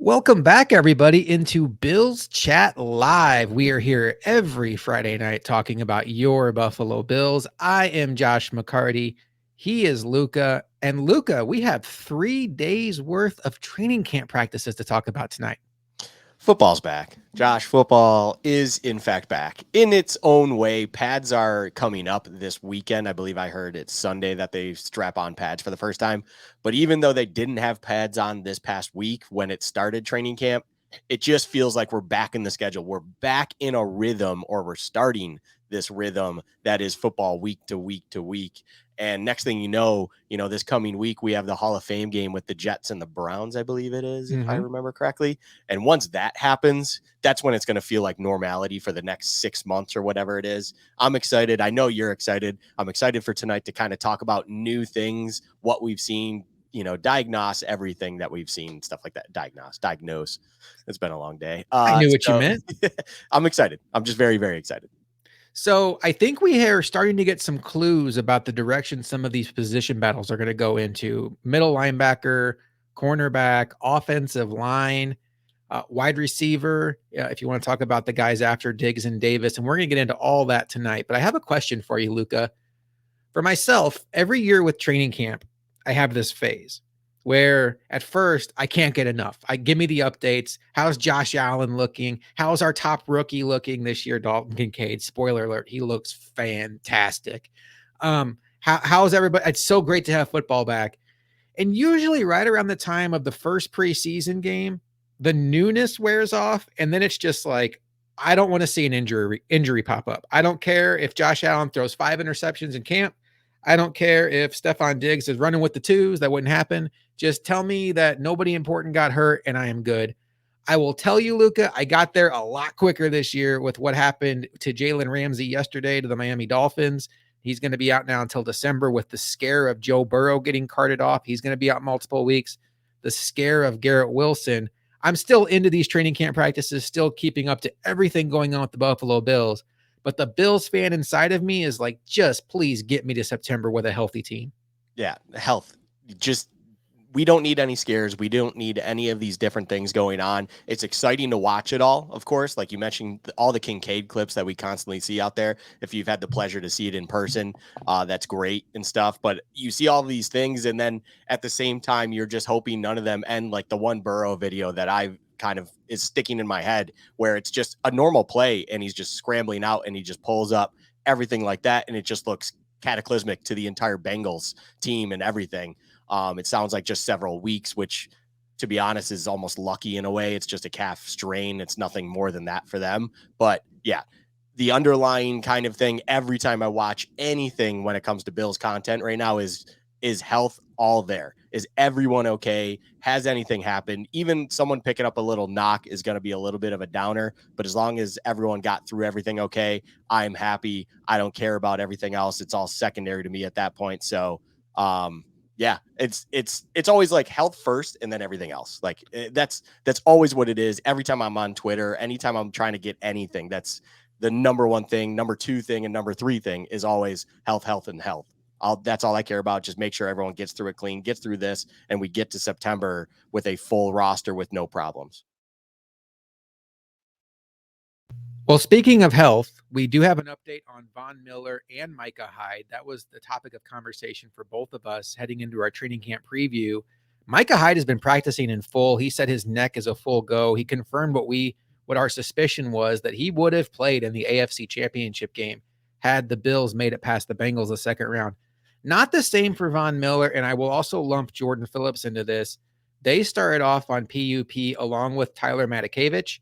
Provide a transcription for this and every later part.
Welcome back, everybody, into Bills Chat Live. We are here every Friday night talking about your Buffalo Bills. I am Josh McCarty. He is Luka. And Luka, we have 3 days worth of training camp practices to talk about tonight. Football's back. Josh, football is in fact back in its own way. Pads are coming up this weekend. I believe I heard it's Sunday that they strap on pads for the first time. But even though they didn't have pads on this past week when it started training camp, it just feels like we're back in the schedule. We're back in a rhythm, or we're starting this rhythm that is football week to week to week. And next thing you know, this coming week, we have the Hall of Fame game with the Jets and the Browns, I believe it is, if I remember correctly. And once that happens, that's when it's going to feel like normality for the next 6 months or whatever it is. I'm excited. I know you're excited. I'm excited for tonight to kind of talk about new things, what we've seen, diagnose everything that we've seen, stuff like that. Diagnose. It's been a long day. I knew what you meant. I'm excited. I'm just very, very excited. So I think we are starting to get some clues about the direction some of these position battles are going to go into. Middle linebacker, cornerback, offensive line, wide receiver, if you want to talk about the guys after Diggs and Davis. And we're going to get into all that tonight. But I have a question for you, Luka. For myself, every year with training camp, I have this phase where at first I can't get enough. Give me the updates. How's Josh Allen looking? How's our top rookie looking this year? Dalton Kincaid. Spoiler alert, he looks fantastic. How's everybody? It's so great to have football back. And usually right around the time of the first preseason game, the newness wears off. And then it's just like, I don't want to see an injury pop up. I don't care if Josh Allen throws 5 interceptions in camp. I don't care if Stephon Diggs is running with the twos. That wouldn't happen. Just tell me that nobody important got hurt and I am good. I will tell you, Luka, I got there a lot quicker this year with what happened to Jalen Ramsey yesterday to the Miami Dolphins. He's going to be out now until December with the scare of Joe Burrow getting carted off. He's going to be out multiple weeks. The scare of Garrett Wilson. I'm still into these training camp practices, still keeping up to everything going on with the Buffalo Bills. But the Bills fan inside of me is like, just please get me to September with a healthy team. Yeah, health. We don't need any scares. We don't need any of these different things going on. It's exciting to watch it all, of course. Like you mentioned, all the Kincaid clips that we constantly see out there. If you've had the pleasure to see it in person, that's great and stuff. But you see all these things, and then at the same time, you're just hoping none of them end like the one Burrow video that I kind of is sticking in my head, where it's just a normal play and he's just scrambling out and he just pulls up everything like that. And it just looks cataclysmic to the entire Bengals team and everything. It sounds like just several weeks, which, to be honest, is almost lucky in a way. It's just a calf strain. It's nothing more than that for them. But yeah, the underlying kind of thing every time I watch anything when it comes to Bills content right now is health all there? Is everyone okay? Has anything happened? Even someone picking up a little knock is going to be a little bit of a downer. But as long as everyone got through everything okay, I'm happy. I don't care about everything else. It's all secondary to me at that point. So, yeah, it's always like health first and then everything else. Like that's always what it is. Every time I'm on Twitter, anytime I'm trying to get anything, that's the number one thing, number two thing, and number three thing is always health, and health. That's all I care about. Just make sure everyone gets through it clean, gets through this, and we get to September with a full roster with no problems. Well, speaking of health, we do have an update on Von Miller and Micah Hyde. That was the topic of conversation for both of us heading into our training camp preview. Micah Hyde has been practicing in full. He said his neck is a full go. He confirmed what our suspicion was, that he would have played in the AFC Championship game had the Bills made it past the Bengals the second round. Not the same for Von Miller, and I will also lump Jordan Phillips into this. They started off on PUP along with Tyler Matakevich.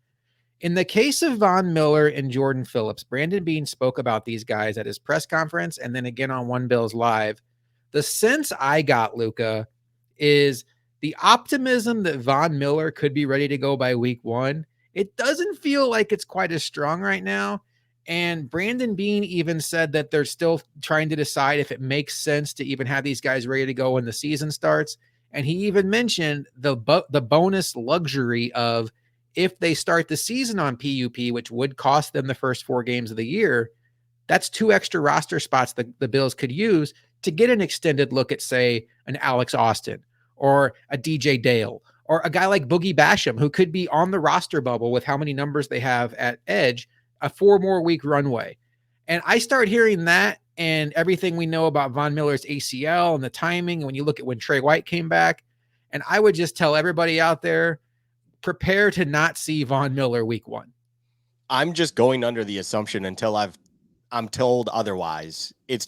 In the case of Von Miller and Jordan Phillips, Brandon Beane spoke about these guys at his press conference and then again on One Bills Live. The sense I got, Luka, is the optimism that Von Miller could be ready to go by week 1. It doesn't feel like it's quite as strong right now. And Brandon Beane even said that they're still trying to decide if it makes sense to even have these guys ready to go when the season starts. And he even mentioned the bonus luxury of, if they start the season on PUP, which would cost them the first 4 games of the year, that's 2 extra roster spots that the Bills could use to get an extended look at, say, an Alex Austin or a DJ Dale or a guy like Boogie Basham, who could be on the roster bubble with how many numbers they have at edge, a 4 more week runway. And I start hearing that and everything we know about Von Miller's ACL and the timing. And when you look at when Trey White came back, and I would just tell everybody out there, prepare to not see Von Miller week 1. I'm just going under the assumption until I'm told otherwise. It's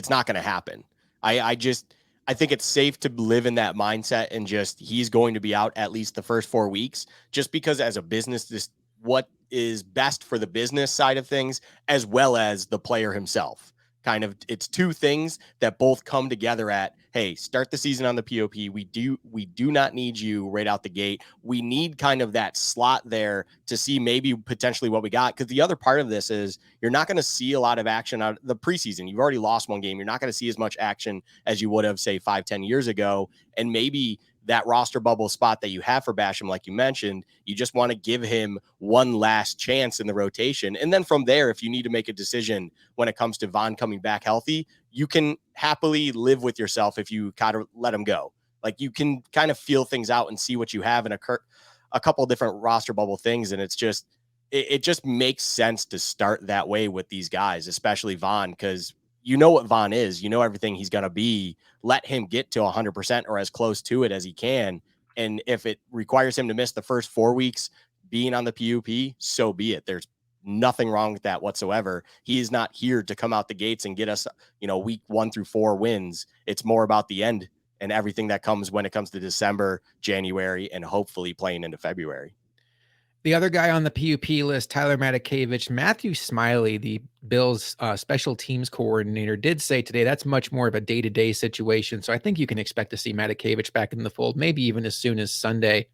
not going to happen. I think it's safe to live in that mindset and just he's going to be out at least the first 4 weeks, just because as a business, this what is best for the business side of things as well as the player himself. Kind of, it's two things that both come together at, hey, start the season on the POP. We do not need you right out the gate. We need kind of that slot there to see maybe potentially what we got. Because the other part of this is you're not going to see a lot of action out of the preseason. You've already lost one game. You're not going to see as much action as you would have, say, 5-10 years ago. And maybe that roster bubble spot that you have for Basham, like you mentioned, you just want to give him one last chance in the rotation. And then from there, if you need to make a decision when it comes to Von coming back healthy, you can happily live with yourself if you kind of let him go. Like you can kind of feel things out and see what you have in a couple of different roster bubble things. And it just makes sense to start that way with these guys, especially Von, because you know what Von is, you know everything he's going to be. Let him get to 100% or as close to it as he can. And if it requires him to miss the first 4 weeks being on the PUP, so be it. There's nothing wrong with that whatsoever. He is not here to come out the gates and get us, week 1 through 4 wins. It's more about the end and everything that comes when it comes to December, January, and hopefully playing into February. The other guy on the PUP list, Tyler Matakevich, Matthew Smiley, the Bills special teams coordinator, did say today that's much more of a day-to-day situation. So I think you can expect to see Matakevich back in the fold, maybe even as soon as Sunday.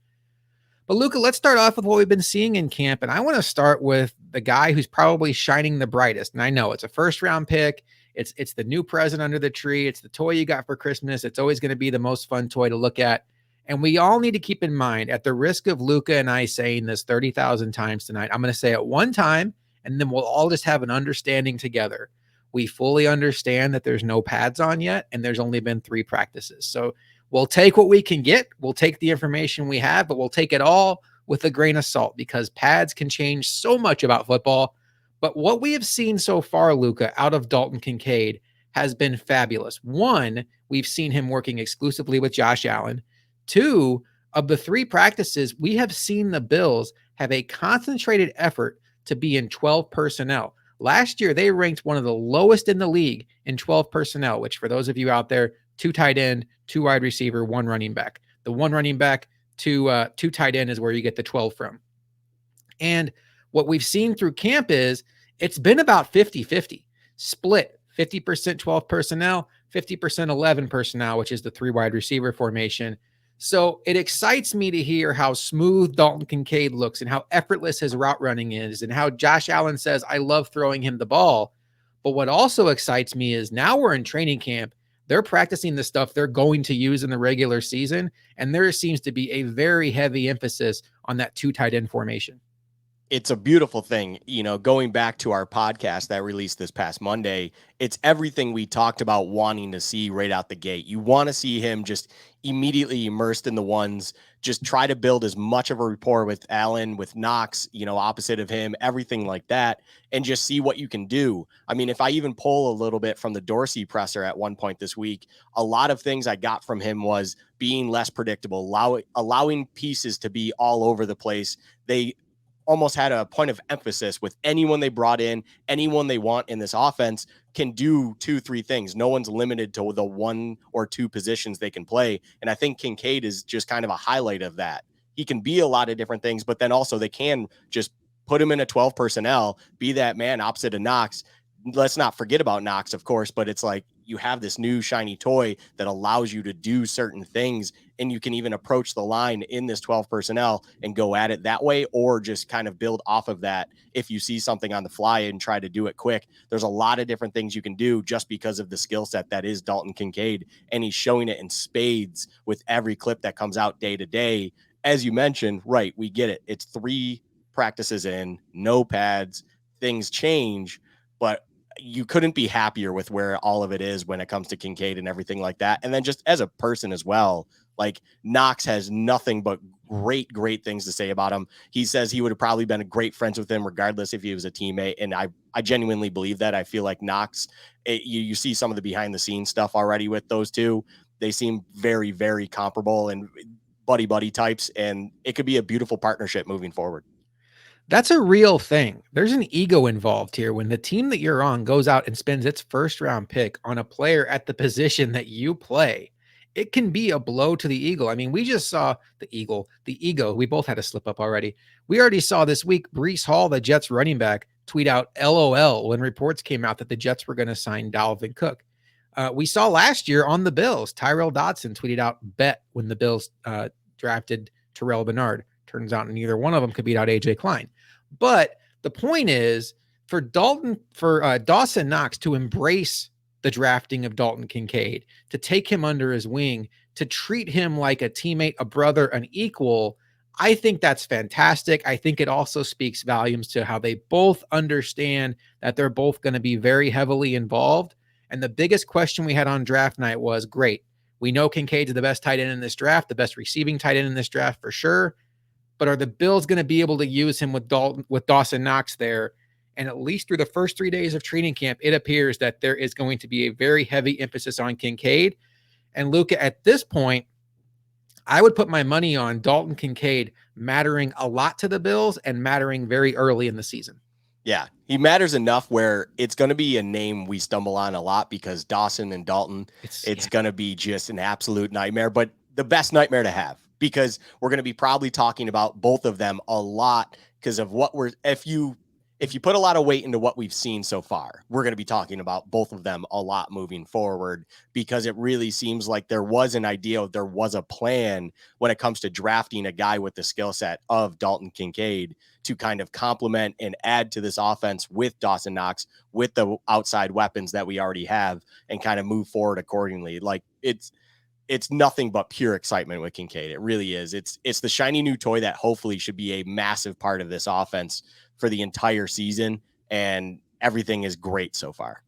But Luka, let's start off with what we've been seeing in camp. And I want to start with the guy who's probably shining the brightest. And I know it's a first-round pick. It's the new present under the tree. It's the toy you got for Christmas. It's always going to be the most fun toy to look at. And we all need to keep in mind, at the risk of Luka and I saying this 30,000 times tonight, I'm going to say it one time, and then we'll all just have an understanding together. We fully understand that there's no pads on yet, and there's only been 3 practices. So we'll take what we can get. We'll take the information we have, but we'll take it all with a grain of salt because pads can change so much about football. But what we have seen so far, Luka, out of Dalton Kincaid has been fabulous. One, we've seen him working exclusively with Josh Allen. 2, of the 3 practices, we have seen the Bills have a concentrated effort to be in 12 personnel. Last year, they ranked one of the lowest in the league in 12 personnel, which for those of you out there, 2 tight end, 2 wide receiver, 1 running back. The 1 running back, 2 tight end is where you get the 12 from. And what we've seen through camp is it's been about 50-50 split, 50% 12 personnel, 50% 11 personnel, which is the 3 wide receiver formation. So it excites me to hear how smooth Dalton Kincaid looks and how effortless his route running is and how Josh Allen says, I love throwing him the ball. But what also excites me is now we're in training camp. They're practicing the stuff they're going to use in the regular season. And there seems to be a very heavy emphasis on that 2 tight end formation. It's a beautiful thing, going back to our podcast that released this past Monday, it's everything we talked about wanting to see right out the gate. You want to see him just immediately immersed in the ones, just try to build as much of a rapport with Allen, with Knox, opposite of him, everything like that, and just see what you can do. I mean, if I even pull a little bit from the Dorsey presser at one point this week, a lot of things I got from him was being less predictable, allowing pieces to be all over the place. They almost had a point of emphasis with anyone they brought in, anyone they want in this offense can do 2-3 things. No one's limited to the 1 or 2 positions they can play. And I think Kincaid is just kind of a highlight of that. He can be a lot of different things, but then also they can just put him in a 12 personnel, be that man opposite of Knox. Let's not forget about Knox, of course, but it's like you have this new shiny toy that allows you to do certain things, and you can even approach the line in this 12 personnel and go at it that way, or just kind of build off of that. If you see something on the fly and try to do it quick, there's a lot of different things you can do just because of the skill set that is Dalton Kincaid. And he's showing it in spades with every clip that comes out day to day. As you mentioned, right, we get it. It's 3 practices in, no pads, things change, but you couldn't be happier with where all of it is when it comes to Kincaid and everything like that. And then just as a person as well, Like Knox has nothing but great things to say about him. He says he would have probably been a great friends with him regardless if he was a teammate. And I genuinely believe that. I feel like Knox, you see some of the behind the scenes stuff already with those two. They seem very comparable and buddy types, and it could be a beautiful partnership moving forward. That's a real thing. There's an ego involved here when the team that you're on goes out and spends its first round pick on a player at the position that you play. It can be a blow to the ego. I mean, we just saw the ego. We both had a slip up already. We already saw this week Brees Hall, the Jets running back, tweet out LOL when reports came out that the Jets were going to sign Dalvin Cook. We saw last year on the Bills, Tyrell Dodson tweeted out bet when the Bills drafted Terrell Bernard. Turns out neither one of them could beat out AJ Klein. But the point is for Dawson Knox to embrace the drafting of Dalton Kincaid, to take him under his wing, to treat him like a teammate, a brother, an equal. I think that's fantastic. I think it also speaks volumes to how they both understand that they're both going to be very heavily involved. And the biggest question we had on draft night was, great, we know Kincaid's the best tight end in this draft, the best receiving tight end in this draft for sure. But are the Bills going to be able to use him with Dawson Knox there? And at least through the first 3 days of training camp, it appears that there is going to be a very heavy emphasis on Kincaid. And Luka, at this point, I would put my money on Dalton Kincaid mattering a lot to the Bills and mattering very early in the season. Yeah, he matters enough where it's going to be a name we stumble on a lot because Dawson and Dalton, it's going to be just an absolute nightmare, but the best nightmare to have because we're going to be probably talking about both of them a lot because of what if you put a lot of weight into what we've seen so far, we're going to be talking about both of them a lot moving forward because it really seems like there was an idea, there was a plan when it comes to drafting a guy with the skill set of Dalton Kincaid to kind of complement and add to this offense with Dawson Knox, with the outside weapons that we already have, and kind of move forward accordingly. Like it's nothing but pure excitement with Kincaid. It really is. It's the shiny new toy that hopefully should be a massive part of this offense for the entire season, and everything is great so far.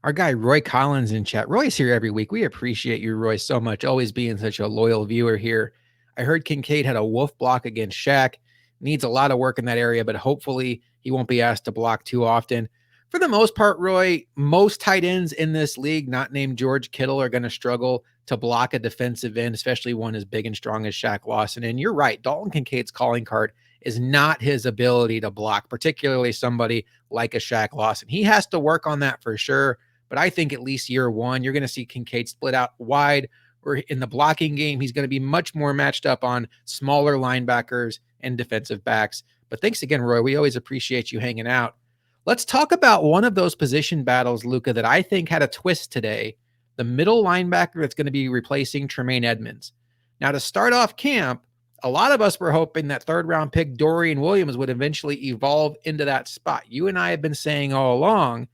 Our guy Roy Collins in chat. Roy's here every week. We appreciate you, Roy, so much. Always being such a loyal viewer here. I heard Kincaid had a wolf block against Shaq. Needs a lot of work in that area, but hopefully he won't be asked to block too often. For the most part, Roy, most tight ends in this league, not named George Kittle, are going to struggle to block a defensive end, especially one as big and strong as Shaq Lawson. And you're right, Dalton Kincaid's calling card is not his ability to block, particularly somebody like a Shaq Lawson. He has to work on that for sure. But I think at least year one, you're going to see Kincaid split out wide. Or in the blocking game, he's going to be much more matched up on smaller linebackers and defensive backs. But thanks again, Roy. We always appreciate you hanging out. Let's talk about one of those position battles, Luka, that I think had a twist today. The middle linebacker that's going to be replacing Tremaine Edmonds. Now, to start off camp, a lot of us were hoping that third round pick Dorian Williams would eventually evolve into that spot. You and I have been saying all along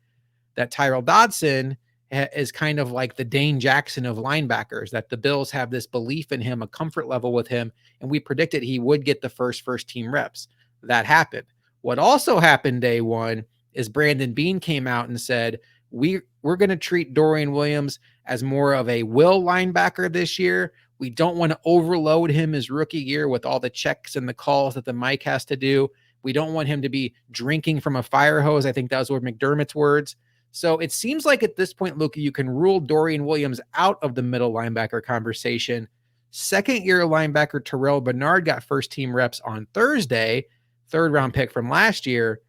that Tyrell Dodson is kind of like the Dane Jackson of linebackers, that the Bills have this belief in him, a comfort level with him, and we predicted he would get the first team reps. That happened. What also happened day one is Brandon Beane came out and said, we're going to treat Dorian Williams as more of a will linebacker this year. We don't want to overload him his rookie year with all the checks and the calls that the Mike has to do. We don't want him to be drinking from a fire hose. I think those were McDermott's words. So it seems like at this point, Luka, you can rule Dorian Williams out of the middle linebacker conversation. Second-year linebacker Terrell Bernard got first-team reps on Thursday, third-round pick from last year.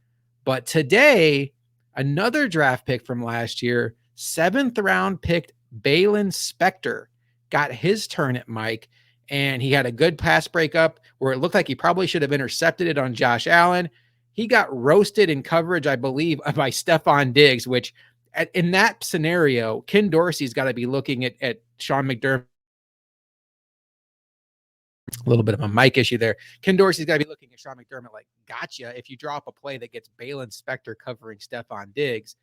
But today, another draft pick from last year, seventh-round picked Balin Spector, got his turn at Mike, and he had a good pass breakup where it looked like he probably should have intercepted it on Josh Allen. He got roasted in coverage, I believe, by Stephon Diggs, which in that scenario, Ken Dorsey's got to be looking at Sean McDermott. A little bit of a mic issue there. Ken Dorsey's got to be looking at Sean McDermott like, gotcha, if you drop a play that gets Balin Spector covering Stephon Diggs.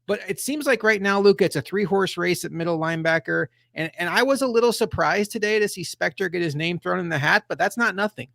But it seems like right now, Luka, it's a three-horse race at middle linebacker. And I was a little surprised today to see Spector get his name thrown in the hat, but that's not nothing.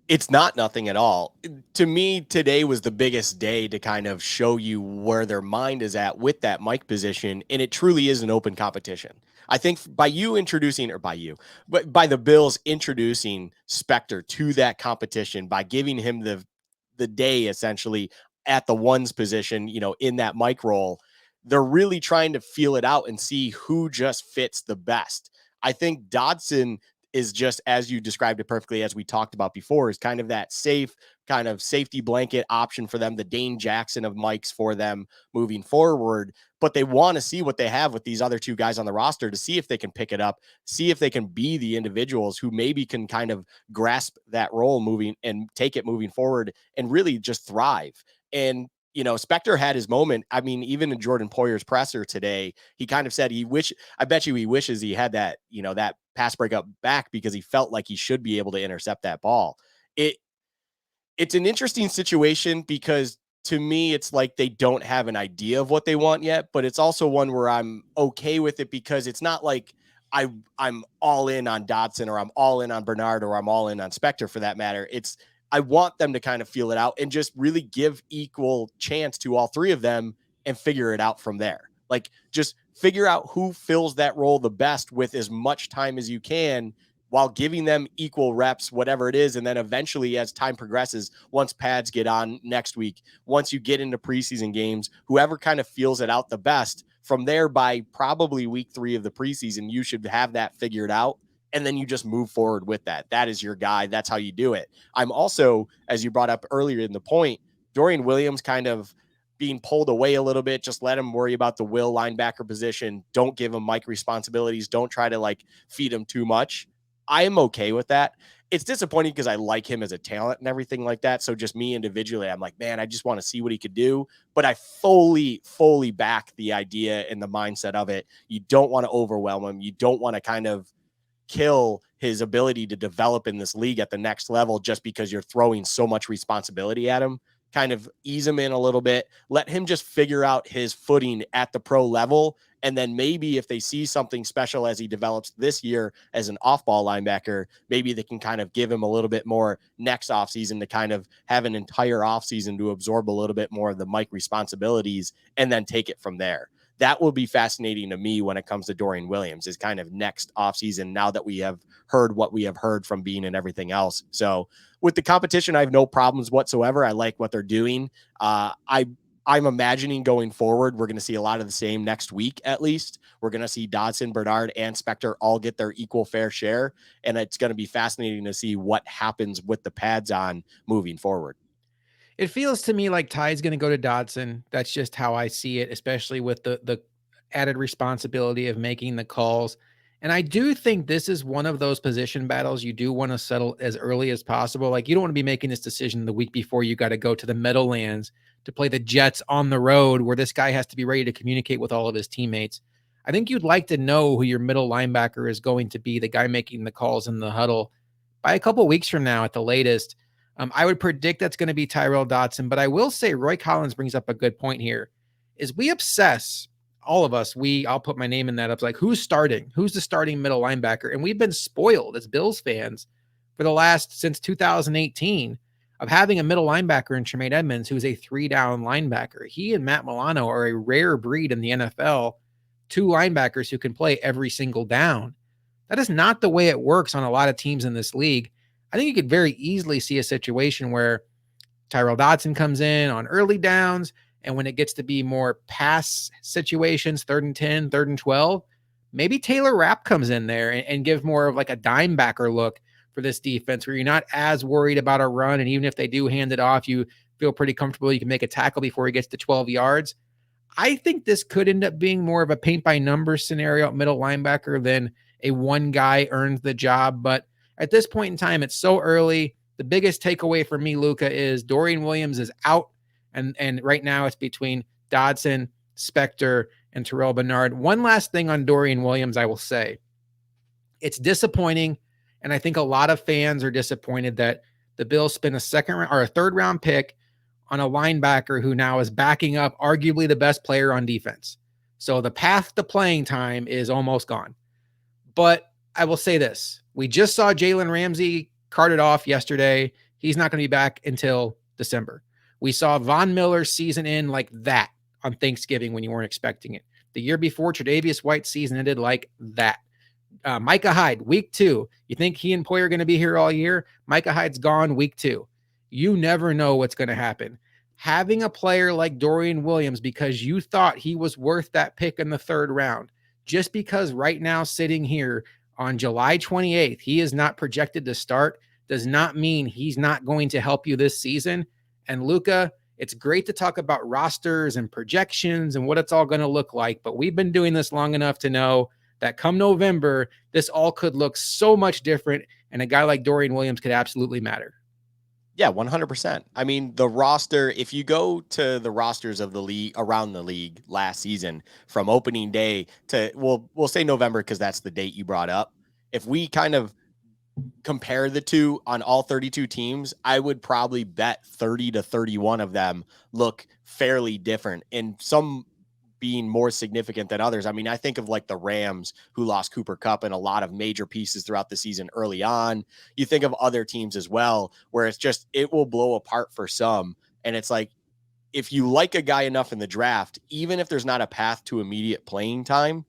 It's not nothing at all. To me, today was the biggest day to kind of show you where their mind is at with that mic position, and it truly is an open competition. I think by you introducing, or by you, but by the Bills introducing Spectre to that competition, by giving him the day essentially at the ones position, in that mic role, they're really trying to feel it out and see who just fits the best. I think Dodson is just, as you described it perfectly, as we talked about before, is kind of that safe kind of safety blanket option for them, the Dane Jackson of mics for them moving forward. But they want to see what they have with these other two guys on the roster to see if they can pick it up, see if they can be the individuals who maybe can kind of grasp that role moving and take it moving forward and really just thrive. And Spectre had his moment. I mean, even in Jordan Poyer's presser today, he kind of said I bet you he wishes he had that, that pass breakup back because he felt like he should be able to intercept that ball. It it's an interesting situation because to me, it's like they don't have an idea of what they want yet, but it's also one where I'm okay with it because it's not like I'm all in on Dotson or I'm all in on Bernard or I'm all in on Spectre for that matter. It's I want them to kind of feel it out and just really give equal chance to all three of them and figure it out from there. Like just figure out who fills that role the best with as much time as you can while giving them equal reps, whatever it is. And then eventually, as time progresses, once pads get on next week, once you get into preseason games, whoever kind of feels it out the best from there by probably week 3 of the preseason, you should have that figured out. And then you just move forward with that. That is your guy. That's how you do it. I'm also, as you brought up earlier in the point, Dorian Williams kind of being pulled away a little bit. Just let him worry about the will linebacker position. Don't give him mic responsibilities. Don't try to feed him too much. I am okay with that. It's disappointing because I like him as a talent and everything like that. So just me individually, I'm like, man, I just want to see what he could do. But I fully back the idea and the mindset of it. You don't want to overwhelm him. You don't want to kind of kill his ability to develop in this league at the next level just because you're throwing so much responsibility at him. Kind of ease him in a little bit, let him just figure out his footing at the pro level. And then maybe if they see something special as he develops this year as an off-ball linebacker, maybe they can kind of give him a little bit more next offseason to kind of have an entire offseason to absorb a little bit more of the mic responsibilities and then take it from there. That will be fascinating to me when it comes to Dorian Williams is kind of next offseason now that we have heard what we have heard from Bean and everything else. So with the competition, I have no problems whatsoever. I like what they're doing. I'm imagining going forward, we're going to see a lot of the same next week, at least. We're going to see Dodson, Bernard, and Spectre all get their equal fair share. And it's going to be fascinating to see what happens with the pads on moving forward. It feels to me like Ty's going to go to Dodson. That's just how I see it, especially with the added responsibility of making the calls. And I do think this is one of those position battles you do want to settle as early as possible. Like you don't want to be making this decision the week before you got to go to the Meadowlands to play the Jets on the road where this guy has to be ready to communicate with all of his teammates. I think you'd like to know who your middle linebacker is going to be, the guy making the calls in the huddle by a couple weeks from now at the latest. I would predict that's going to be Tyrell Dodson, but I will say Roy Collins brings up a good point here. Is we obsess, all of us, I'll put my name in that up, like who's starting? Who's the starting middle linebacker? And we've been spoiled as Bills fans for the last, since 2018, of having a middle linebacker in Tremaine Edmonds, who's a 3-down linebacker. He and Matt Milano are a rare breed in the NFL, 2 linebackers who can play every single down. That is not the way it works on a lot of teams in this league. I think you could very easily see a situation where Tyrell Dodson comes in on early downs, and when it gets to be more pass situations, 3rd and 10, 3rd and 12, maybe Taylor Rapp comes in there and give more of like a dime backer look for this defense where you're not as worried about a run. And even if they do hand it off, you feel pretty comfortable. You can make a tackle before he gets to 12 yards. I think this could end up being more of a paint by numbers scenario at middle linebacker than a one guy earns the job. But at this point in time, it's so early. The biggest takeaway for me, Luka, is Dorian Williams is out. And right now it's between Dodson, Spectre, and Terrell Bernard. One last thing on Dorian Williams, I will say. It's disappointing. And I think a lot of fans are disappointed that the Bills spent a 3rd-round pick on a linebacker who now is backing up arguably the best player on defense. So the path to playing time is almost gone. But I will say this. We just saw Jalen Ramsey carted off yesterday. He's not going to be back until December. We saw Von Miller's season end like that on Thanksgiving when you weren't expecting it. The year before, Tre'Davious White's season ended like that. Micah Hyde, week 2. You think he and Poyer are going to be here all year? Micah Hyde's gone week 2. You never know what's going to happen. Having a player like Dorian Williams because you thought he was worth that pick in the 3rd round, just because right now sitting here on July 28th, he is not projected to start, does not mean he's not going to help you this season. And Luka, it's great to talk about rosters and projections and what it's all going to look like, but we've been doing this long enough to know that come November, this all could look so much different, and a guy like Dorian Williams could absolutely matter. Yeah, 100%. I mean, the roster, if you go to the rosters of the league around the league last season from opening day to, we'll say November because that's the date you brought up. If we kind of compare the two on all 32 teams, I would probably bet 30 to 31 of them look fairly different, and some being more significant than others. I mean, I think of like the Rams, who lost Cooper Kupp and a lot of major pieces throughout the season early on. You think of other teams as well, where it's just, it will blow apart for some. And it's like, if you like a guy enough in the draft, even if there's not a path to immediate playing time,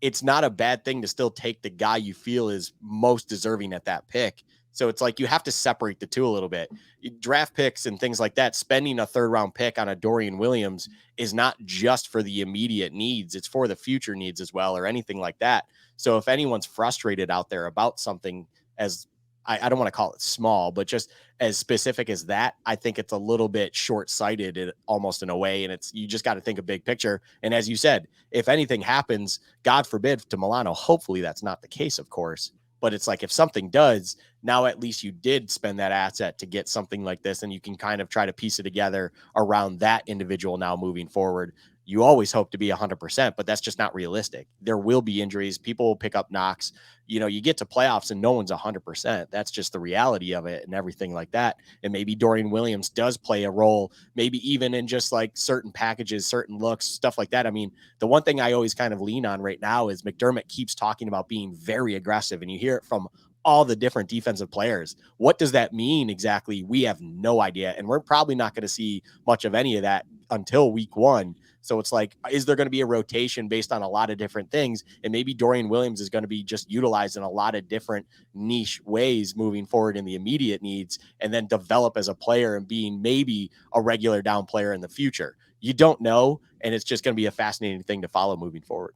it's not a bad thing to still take the guy you feel is most deserving at that pick. So it's like you have to separate the two a little bit. Draft picks and things like that, spending a 3rd round pick on a Dorian Williams is not just for the immediate needs, it's for the future needs as well, or anything like that. So if anyone's frustrated out there about something as, I don't want to call it small, but just as specific as that, I think it's a little bit short-sighted almost in a way. And you just got to think a big picture. And as you said, if anything happens, God forbid, to Milano, hopefully that's not the case, of course. But it's like, if something does, now at least you did spend that asset to get something like this, and you can kind of try to piece it together around that individual now moving forward. You always hope to be 100%, but that's just not realistic. There will be injuries. People will pick up knocks. You get to playoffs and no one's 100%. That's just the reality of it and everything like that. And maybe Dorian Williams does play a role, maybe even in just like certain packages, certain looks, stuff like that. I mean, the one thing I always kind of lean on right now is McDermott keeps talking about being very aggressive, and you hear it from all the different defensive players. What does that mean exactly? We have no idea. And we're probably not going to see much of any of that until week 1. So it's like, is there going to be a rotation based on a lot of different things? And maybe Dorian Williams is going to be just utilized in a lot of different niche ways moving forward in the immediate needs, and then develop as a player and being maybe a regular down player in the future. You don't know. And it's just going to be a fascinating thing to follow moving forward.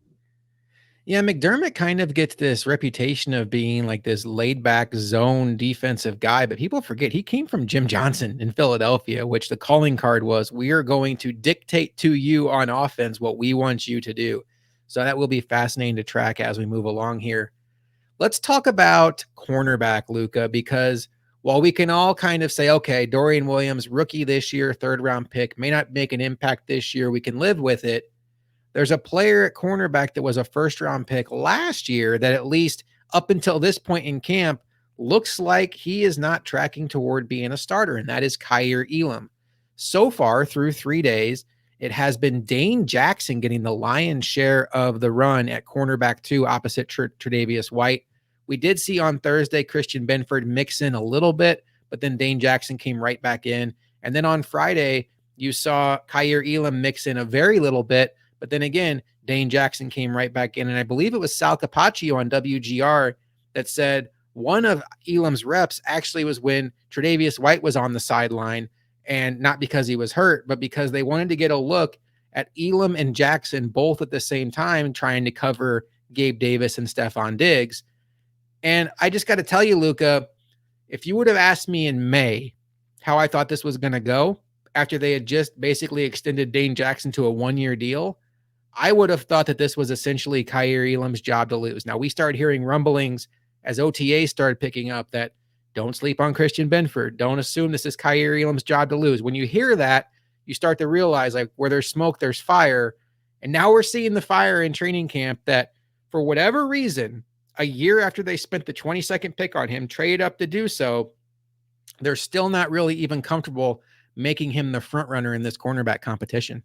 Yeah, McDermott kind of gets this reputation of being like this laid back zone defensive guy, but people forget he came from Jim Johnson in Philadelphia, which the calling card was, we are going to dictate to you on offense what we want you to do. So that will be fascinating to track as we move along here. Let's talk about cornerback, Luka, because while we can all kind of say, okay, Dorian Williams, rookie this year, 3rd round pick, may not make an impact this year, we can live with it. There's a player at cornerback that was a 1st round pick last year that, at least up until this point in camp, looks like he is not tracking toward being a starter, and that is Kaiir Elam. So far, through 3 days, it has been Dane Jackson getting the lion's share of the run at cornerback 2 opposite Tre'Davious White. We did see on Thursday Christian Benford mix in a little bit, but then Dane Jackson came right back in. And then on Friday, you saw Kaiir Elam mix in a very little bit, but then again, Dane Jackson came right back in. And I believe it was Sal Capaccio on WGR that said one of Elam's reps actually was when Tre'Davious White was on the sideline, and not because he was hurt, but because they wanted to get a look at Elam and Jackson both at the same time, trying to cover Gabe Davis and Stephon Diggs. And I just got to tell you, Luka, if you would have asked me in May how I thought this was going to go after they had just basically extended Dane Jackson to a 1-year deal, I would have thought that this was essentially Kaiir Elam's job to lose. Now, we started hearing rumblings as OTA started picking up that don't sleep on Christian Benford. Don't assume this is Kaiir Elam's job to lose. When you hear that, you start to realize, like, where there's smoke, there's fire. And now we're seeing the fire in training camp that, for whatever reason, a year after they spent the 22nd pick on him, traded up to do so, they're still not really even comfortable making him the front runner in this cornerback competition.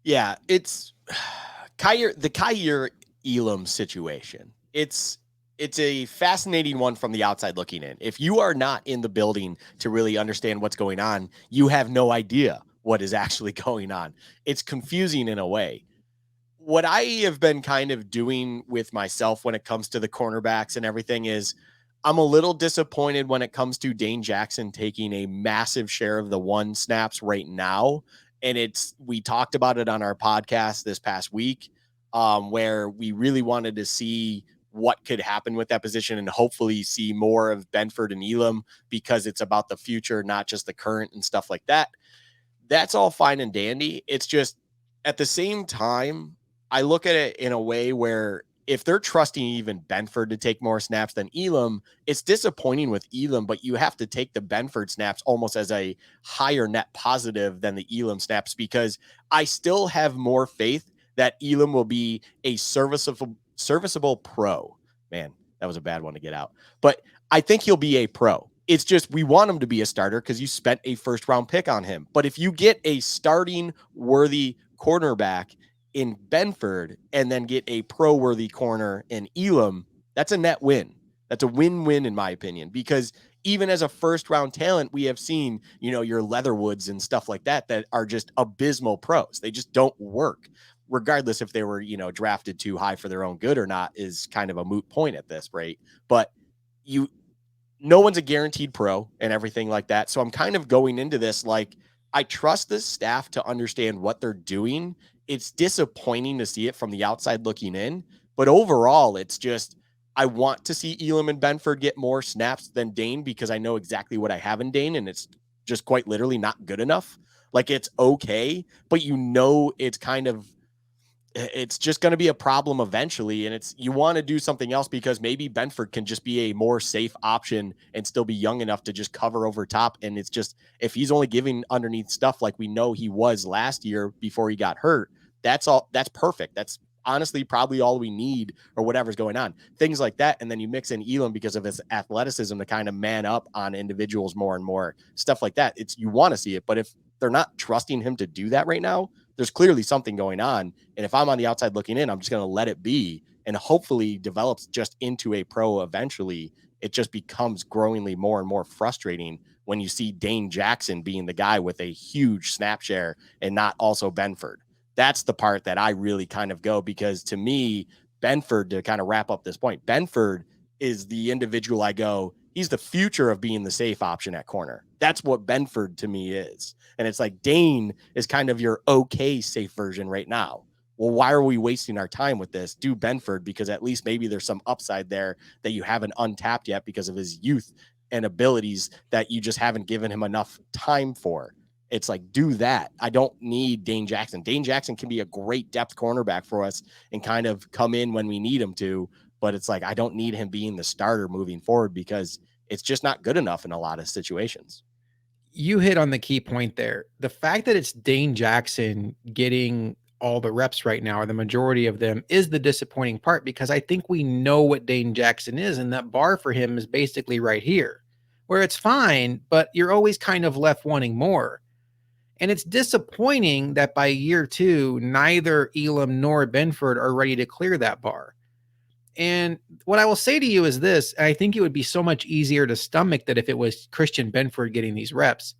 Yeah, it's the Kaiir Elam situation. It's it's a fascinating one from the outside looking in. If you are not in the building to really understand what's going on, you have no idea what is actually going on. It's confusing in a way. What I have been kind of doing with myself when it comes to the cornerbacks and everything is I'm a little disappointed when it comes to Dane Jackson taking a massive share of the one snaps right now. And we talked about it on our podcast this past week, where we really wanted to see what could happen with that position and hopefully see more of Benford and Elam because it's about the future, not just the current and stuff like that. That's all fine and dandy. It's just at the same time, I look at it in a way where if they're trusting even Benford to take more snaps than Elam, it's disappointing with Elam, but you have to take the Benford snaps almost as a higher net positive than the Elam snaps because I still have more faith that Elam will be a serviceable pro. Man, that was a bad one to get out. But I think he'll be a pro. It's just we want him to be a starter because you spent a first round pick on him. But if you get a starting worthy cornerback in Benford and then get a pro worthy corner in Elam, that's a net win. That's a win-win in my opinion, because even as a first round talent, we have seen, your Leatherwoods and stuff like that are just abysmal pros. They just don't work. Regardless if they were, drafted too high for their own good or not is kind of a moot point at this rate. But you no one's a guaranteed pro and everything like that. So I'm kind of going into this like I trust this staff to understand what they're doing. It's disappointing to see it from the outside looking in, but overall, it's just I want to see Elam and Benford get more snaps than Dane because I know exactly what I have in Dane, and it's just quite literally not good enough. Like it's okay, but it's kind of it's just going to be a problem eventually. And you want to do something else because maybe Benford can just be a more safe option and still be young enough to just cover over top. And it's just, if he's only giving underneath stuff like we know he was last year before he got hurt, that's perfect. That's honestly probably all we need or whatever's going on. Things like that. And then you mix in Elam because of his athleticism to kind of man up on individuals more and more, stuff like that. You want to see it, but if they're not trusting him to do that right now, there's clearly something going on. And if I'm on the outside looking in, I'm just going to let it be and hopefully develops just into a pro eventually. It just becomes growingly more and more frustrating when you see Dane Jackson being the guy with a huge snap share and not also Benford. That's the part that I really kind of go because to me, Benford, to kind of wrap up this point, Benford is the individual I go, he's the future of being the safe option at corner. That's what Benford to me is. And it's like Dane is kind of your okay safe version right now. Well, why are we wasting our time with this? Do Benford because at least maybe there's some upside there that you haven't untapped yet because of his youth and abilities that you just haven't given him enough time for. It's like, do that. I don't need Dane Jackson. Dane Jackson can be a great depth cornerback for us and kind of come in when we need him to. But it's like, I don't need him being the starter moving forward because it's just not good enough in a lot of situations. You hit on the key point there. The fact that it's Dane Jackson getting all the reps right now, or the majority of them, is the disappointing part because I think we know what Dane Jackson is, and that bar for him is basically right here, where it's fine, but you're always kind of left wanting more. And it's disappointing that by year two, neither Elam nor Benford are ready to clear that bar. And what I will say to you is this: I think it would be so much easier to stomach that if it was Christian Benford getting these reps.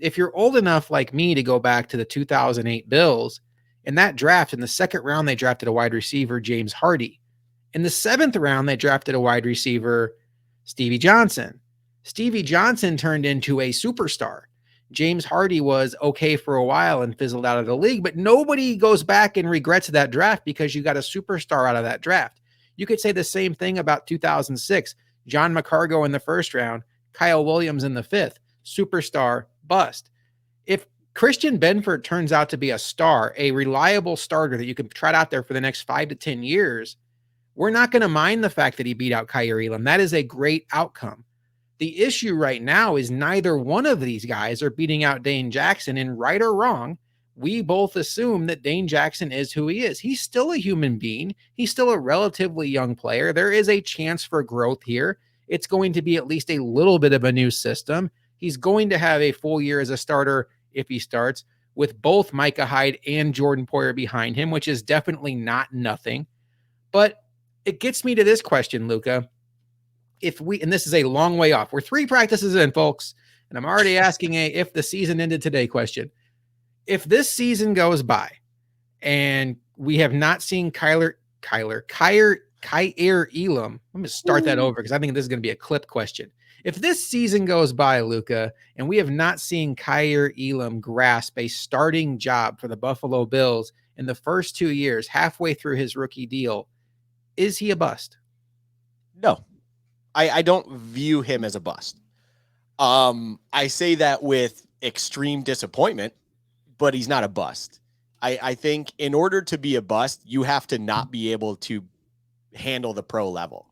If you're old enough like me to go back to the 2008 Bills, in that draft, in the second round, they drafted a wide receiver, James Hardy. In the seventh round, they drafted a wide receiver, Stevie Johnson. Stevie Johnson turned into a superstar. James Hardy was okay for a while and fizzled out of the league, but nobody goes back and regrets that draft because you got a superstar out of that draft. You could say the same thing about 2006. John McCargo in the first round, Kyle Williams in the fifth, superstar, bust. If Christian Benford turns out to be a star, a reliable starter that you can trot out there for the next 5 to 10 years, we're not going to mind the fact that he beat out Kaiir Elam. That is a great outcome. The issue right now is neither one of these guys are beating out Dane Jackson, and right or wrong, we both assume that Dane Jackson is who he is. He's still a human being. He's still a relatively young player. There is a chance for growth here. It's going to be at least a little bit of a new system. He's going to have a full year as a starter if he starts with both Micah Hyde and Jordan Poyer behind him, which is definitely not nothing. But it gets me to this question, Luka. and this is a long way off. We're 3 practices in, folks, and I'm already asking a if the season ended today question. If this season goes by and we have not seen Kyer Elam, I'm going to start that over because I think this is going to be a clip question. If this season goes by, Luka, and we have not seen Kyer Elam grasp a starting job for the Buffalo Bills in the first 2 years, halfway through his rookie deal, is he a bust? No, I don't view him as a bust. I say that with extreme disappointment, but he's not a bust. I think in order to be a bust, you have to not be able to handle the pro level.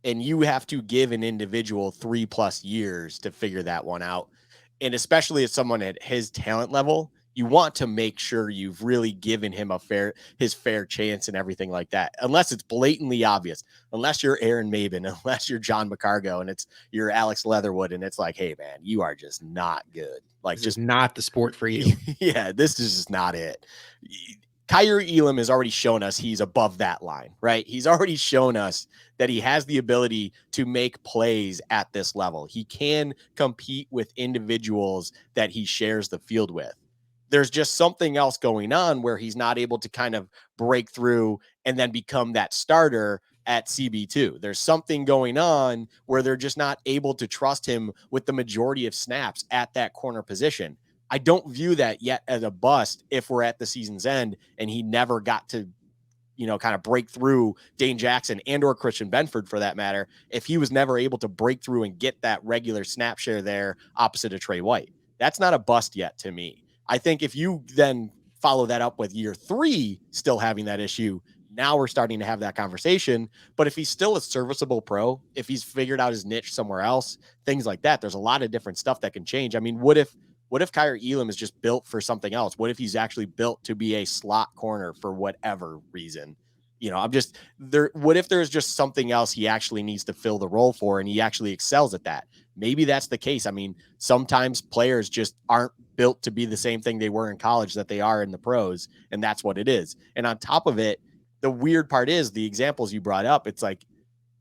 And you have to give an individual 3+ years to figure that one out. And especially as someone at his talent level, you want to make sure you've really given him his fair chance and everything like that. Unless it's blatantly obvious, unless you're Aaron Maben, unless you're John McCargo and you're Alex Leatherwood, and it's like, hey man, you are just not good. Like, this is not the sport for you. Yeah, this is just not it. Kyer Elam has already shown us he's above that line, right? He's already shown us that he has the ability to make plays at this level. He can compete with individuals that he shares the field with. There's just something else going on where he's not able to kind of break through and then become that starter at CB2. There's something going on where they're just not able to trust him with the majority of snaps at that corner position. I don't view that yet as a bust if we're at the season's end and he never got to, kind of break through Dane Jackson and or Christian Benford for that matter, if he was never able to break through and get that regular snap share there opposite of Trey White. That's not a bust yet to me. I think if you then follow that up with year 3 still having that issue, now we're starting to have that conversation. But if he's still a serviceable pro, if he's figured out his niche somewhere else, things like that, there's a lot of different stuff that can change. I mean, what if Kyer Elam is just built for something else? What if he's actually built to be a slot corner for whatever reason? I'm just there. What if there's just something else he actually needs to fill the role for and he actually excels at that? Maybe that's the case. I mean, sometimes players just aren't built to be the same thing they were in college that they are in the pros, and that's what it is. And on top of it, the weird part is the examples you brought up. It's like,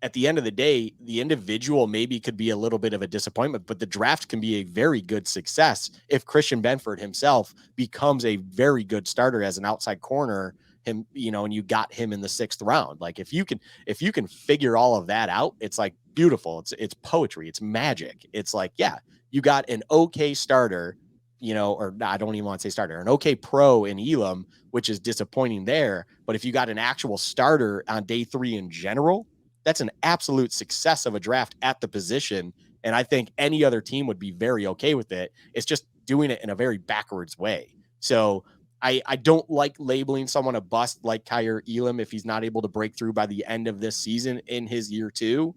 at the end of the day, the individual maybe could be a little bit of a disappointment, but the draft can be a very good success if Christian Benford himself becomes a very good starter as an outside corner, and you got him in the 6th round. Like, if you can figure all of that out, it's like beautiful. It's poetry. It's magic. It's like, yeah, you got an okay starter, or I don't even want to say starter, an okay pro in Elam, which is disappointing there. But if you got an actual starter on day 3 in general, that's an absolute success of a draft at the position. And I think any other team would be very okay with it. It's just doing it in a very backwards way. So I don't like labeling someone a bust like Kyer Elam if he's not able to break through by the end of this season in his year 2.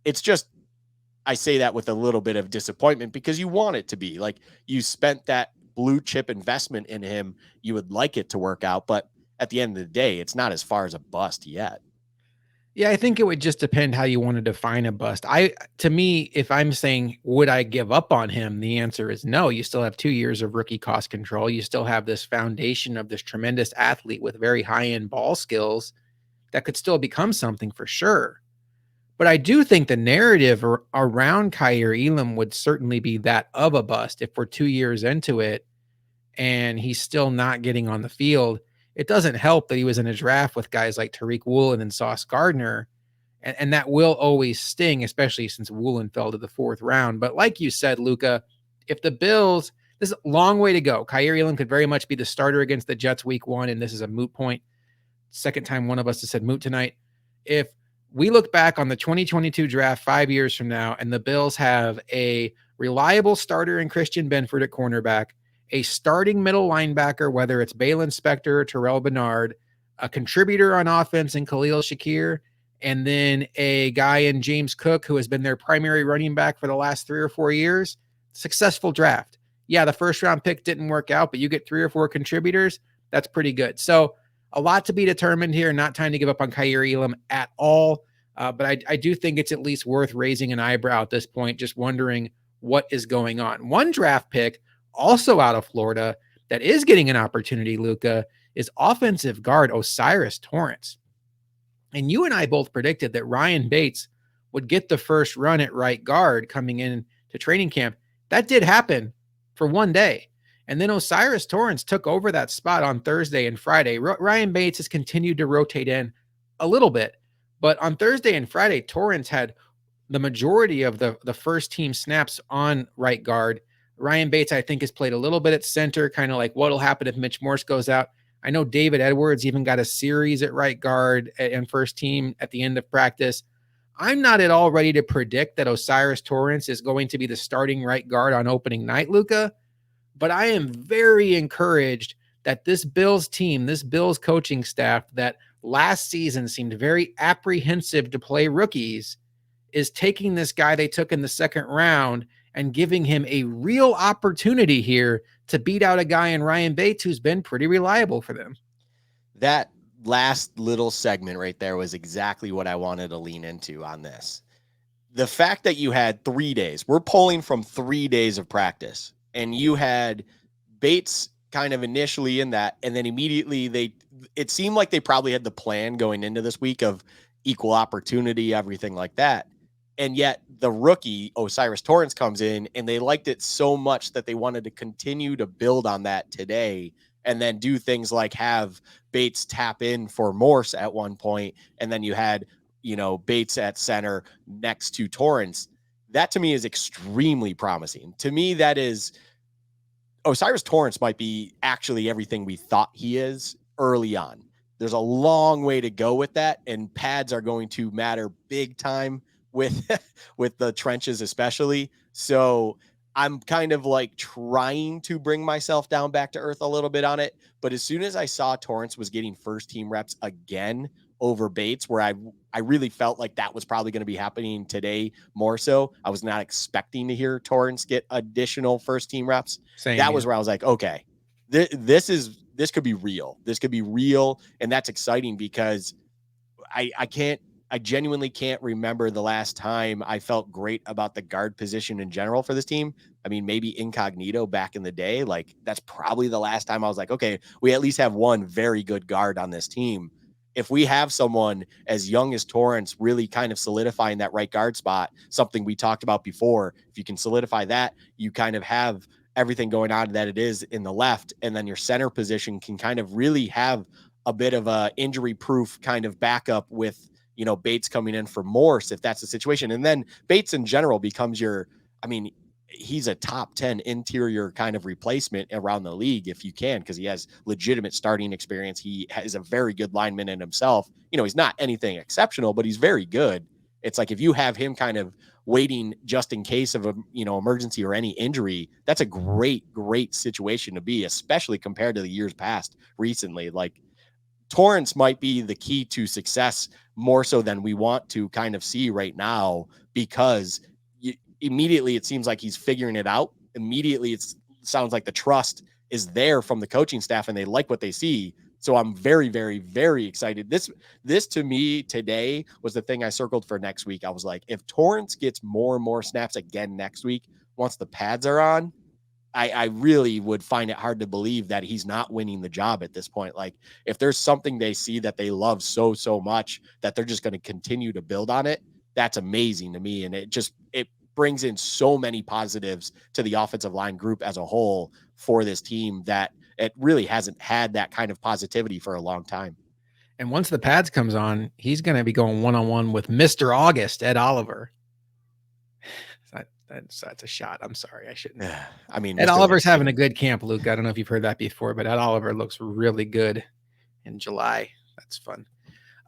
It's just, I say that with a little bit of disappointment because you want it to be like you spent that blue chip investment in him. You would like it to work out, but at the end of the day, it's not as far as a bust yet. Yeah, I think it would just depend how you want to define a bust. To me, if I'm saying, would I give up on him? The answer is no. You still have 2 years of rookie cost control. You still have this foundation of this tremendous athlete with very high-end ball skills that could still become something for sure. But I do think the narrative around Kyer Elam would certainly be that of a bust if we're 2 years into it and he's still not getting on the field. It doesn't help that he was in a draft with guys like Tariq Woolen and Sauce Gardner, and that will always sting, especially since Woolen fell to the 4th round. But like you said, Luka, if the Bills, this is a long way to go. Kyer Elam could very much be the starter against the Jets week 1, and this is a moot point. Second time one of us has said moot tonight. If we look back on the 2022 draft 5 years from now, and the Bills have a reliable starter in Christian Benford at cornerback, a starting middle linebacker, whether it's Balin Spector or Terrell Bernard, a contributor on offense in Khalil Shakir, and then a guy in James Cook who has been their primary running back for the last 3 or 4 years. Successful draft. Yeah, the first round pick didn't work out, but you get 3 or 4 contributors. That's pretty good. So a lot to be determined here. Not time to give up on Kyer Elam at all. But I do think it's at least worth raising an eyebrow at this point, just wondering what is going on. One draft pick also out of Florida that is getting an opportunity, Luka, is offensive guard Osiris Torrance. And you and I both predicted that Ryan Bates would get the first run at right guard coming in to training camp. That did happen for one day. And then Osiris Torrance took over that spot on Thursday and Friday. Ryan Bates has continued to rotate in a little bit, but on Thursday and Friday, Torrance had the majority of the first team snaps on right guard. Ryan Bates, I think, has played a little bit at center, kind of like what'll happen if Mitch Morse goes out. I know David Edwards even got a series at right guard and first team at the end of practice. I'm not at all ready to predict that Osiris Torrance is going to be the starting right guard on opening night, Luka, but I am very encouraged that this Bills team, this Bills coaching staff that last season seemed very apprehensive to play rookies, is taking this guy they took in the second round and giving him a real opportunity here to beat out a guy in Ryan Bates who's been pretty reliable for them. That last little segment right there was exactly what I wanted to lean into on this. The fact that you had 3 days, we're pulling from 3 days of practice, and you had Bates kind of initially in that, and then immediately it seemed like they probably had the plan going into this week of equal opportunity, everything like that. And yet the rookie Osiris Torrance comes in, and they liked it so much that they wanted to continue to build on that today, and then do things like have Bates tap in for Morse at one point, and then you had Bates at center next to Torrance. That to me is extremely promising. To me, that is Osiris Torrance might be actually everything we thought he is early on. There's a long way to go with that, and pads are going to matter big time with with the trenches especially. So I'm kind of like trying to bring myself down back to earth a little bit on it. But as soon as I saw Torrance was getting first team reps again over Bates, where I really felt like that was probably going to be happening today more so. I was not expecting to hear Torrance get additional first team reps. That was where I was like, okay, this could be real. This could be real. And that's exciting because I genuinely can't remember the last time I felt great about the guard position in general for this team. I mean, maybe Incognito back in the day. Like, that's probably the last time I was like, okay, we at least have one very good guard on this team. If we have someone as young as Torrance really kind of solidifying that right guard spot, something we talked about before, if you can solidify that, you kind of have everything going on that it is in the left. And then your center position can kind of really have a bit of a injury proof kind of backup with, Bates coming in for Morse, if that's the situation. And then Bates in general becomes he's a top 10 interior kind of replacement around the league if you can, because he has legitimate starting experience. He is a very good lineman in himself. He's not anything exceptional, but he's very good. It's like if you have him kind of waiting just in case of a emergency or any injury, that's a great situation to be, especially compared to the years past recently. Like, Torrance might be the key to success more so than we want to kind of see right now, because immediately it seems like he's figuring it out. Immediately it sounds like the trust is there from the coaching staff and they like what they see. So I'm very, very, very excited. This to me today was the thing I circled for next week. I was like, if Torrance gets more and more snaps again next week, once the pads are on, I really would find it hard to believe that he's not winning the job at this point. Like, if there's something they see that they love so much that they're just going to continue to build on it, that's amazing to me. And it brings in so many positives to the offensive line group as a whole for this team that it really hasn't had that kind of positivity for a long time. And once the pads comes on, he's going to be going one-on-one with Mr. August, Ed Oliver. That's a shot. I'm sorry. I shouldn't. I mean, Ed Oliver's having a good camp, Luke. I don't know if you've heard that before, but Ed Oliver looks really good in July. That's fun.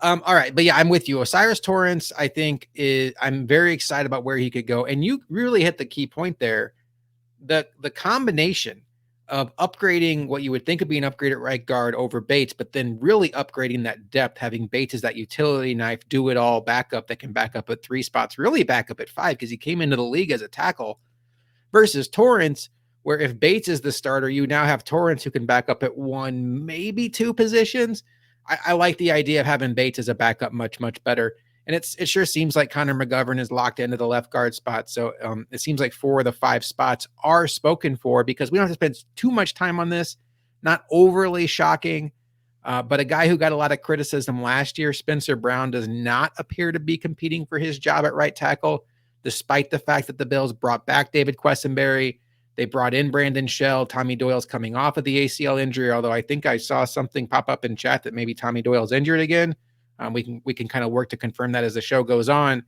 All right. But yeah, I'm with you. Osiris Torrance, I think I'm very excited about where he could go. And you really hit the key point there. The combination of upgrading what you would think would be an upgrade at right guard over Bates, but then really upgrading that depth, having Bates as that utility knife, do it all backup that can back up at 3 spots, really back up at 5, because he came into the league as a tackle, versus Torrance, where if Bates is the starter, you now have Torrance who can back up at 1, maybe 2 positions. I like the idea of having Bates as a backup much, much better. And it sure seems like Connor McGovern is locked into the left guard spot. So it seems like 4 of the 5 spots are spoken for, because we don't have to spend too much time on this. Not overly shocking. But a guy who got a lot of criticism last year, Spencer Brown, does not appear to be competing for his job at right tackle, despite the fact that the Bills brought back David Quessenberry. They brought in Brandon Shell. Tommy Doyle's coming off of the ACL injury, although I think I saw something pop up in chat that maybe Tommy Doyle's injured again. We can kind of work to confirm that as the show goes on.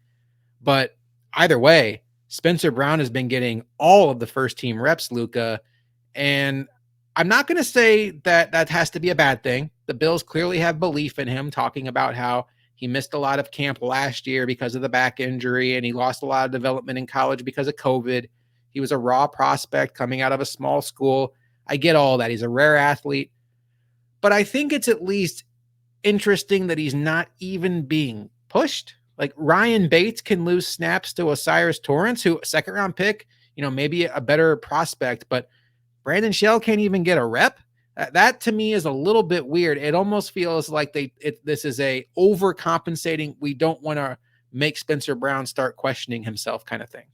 But either way, Spencer Brown has been getting all of the first team reps, Luka. And I'm not going to say that that has to be a bad thing. The Bills clearly have belief in him, talking about how he missed a lot of camp last year because of the back injury, and he lost a lot of development in college because of COVID. He was a raw prospect coming out of a small school. I get all that. He's a rare athlete. But I think it's at least interesting that he's not even being pushed. Like Ryan Bates can lose snaps to Osiris Torrance, who second round pick, maybe a better prospect, but Brandon Shell can't even get a rep. That to me is a little bit weird. It almost feels like this is a overcompensating. We don't want to make Spencer Brown start questioning himself kind of thing.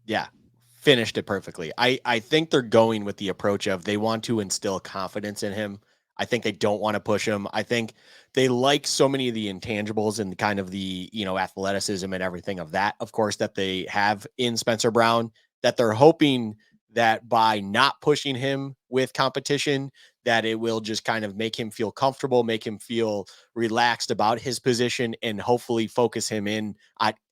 Yeah, finished it perfectly. I think they're going with the approach of they want to instill confidence in him. I think they don't want to push him. I think they like so many of the intangibles and kind of the, athleticism and everything of that, of course, that they have in Spencer Brown, that they're hoping that by not pushing him with competition, that it will just kind of make him feel comfortable, make him feel relaxed about his position, and hopefully focus him in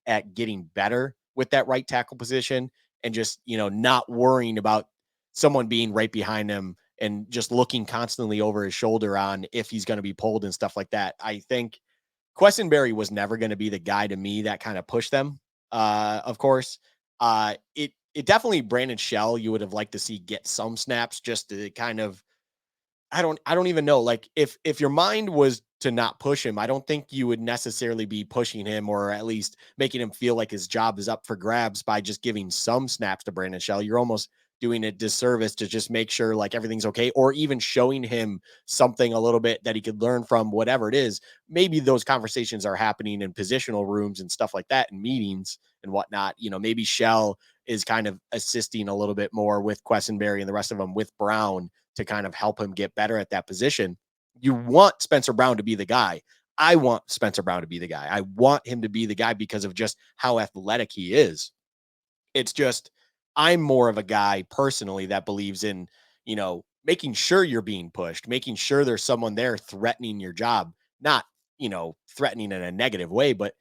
at getting better with that right tackle position, and just, not worrying about someone being right behind him and just looking constantly over his shoulder on if he's going to be pulled and stuff like that. I think Quessenberry was never going to be the guy to me that kind of pushed them. Of course, it definitely Brandon Shell you would have liked to see get some snaps just to kind of I don't even know. Like if your mind was to not push him, I don't think you would necessarily be pushing him, or at least making him feel like his job is up for grabs by just giving some snaps to Brandon Shell. You're almost doing a disservice to just make sure like everything's okay, or even showing him something a little bit that he could learn from, whatever it is. Maybe those conversations are happening in positional rooms and stuff like that, in meetings and whatnot. Maybe Shell is kind of assisting a little bit more with Quessenberry and the rest of them with Brown to kind of help him get better at that position. You want Spencer Brown to be the guy. I want Spencer Brown to be the guy. I want him to be the guy because of just how athletic he is. It's just, I'm more of a guy personally that believes in, making sure you're being pushed, making sure there's someone there threatening your job, not, threatening in a negative way, but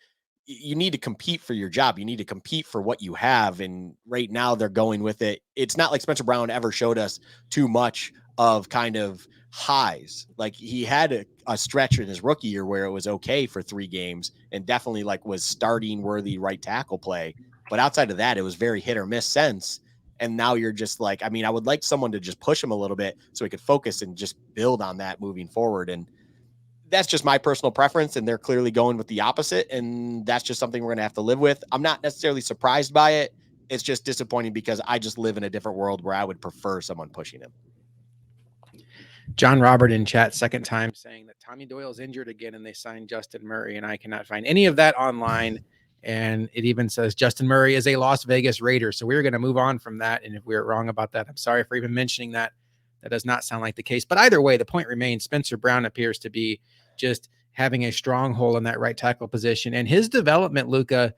you need to compete for your job. You need to compete for what you have. And right now they're going with it. It's not like Spencer Brown ever showed us too much of kind of highs. Like he had a stretch in his rookie year where it was okay for 3 games and definitely like was starting worthy right tackle play. But outside of that, it was very hit or miss since. And now you're just like, I would like someone to just push him a little bit so he could focus and just build on that moving forward. And that's just my personal preference, and they're clearly going with the opposite, and that's just something we're going to have to live with. I'm not necessarily surprised by it. It's just disappointing because I just live in a different world where I would prefer someone pushing him. John Robert in chat, second time, saying that Tommy Doyle's injured again and they signed Justin Murray, and I cannot find any of that online. And it even says Justin Murray is a Las Vegas Raider. So we're going to move on from that. And if we were wrong about that, I'm sorry for even mentioning that. That does not sound like the case. But either way, the point remains Spencer Brown appears to be just having a stronghold in that right tackle position. And his development, Luka,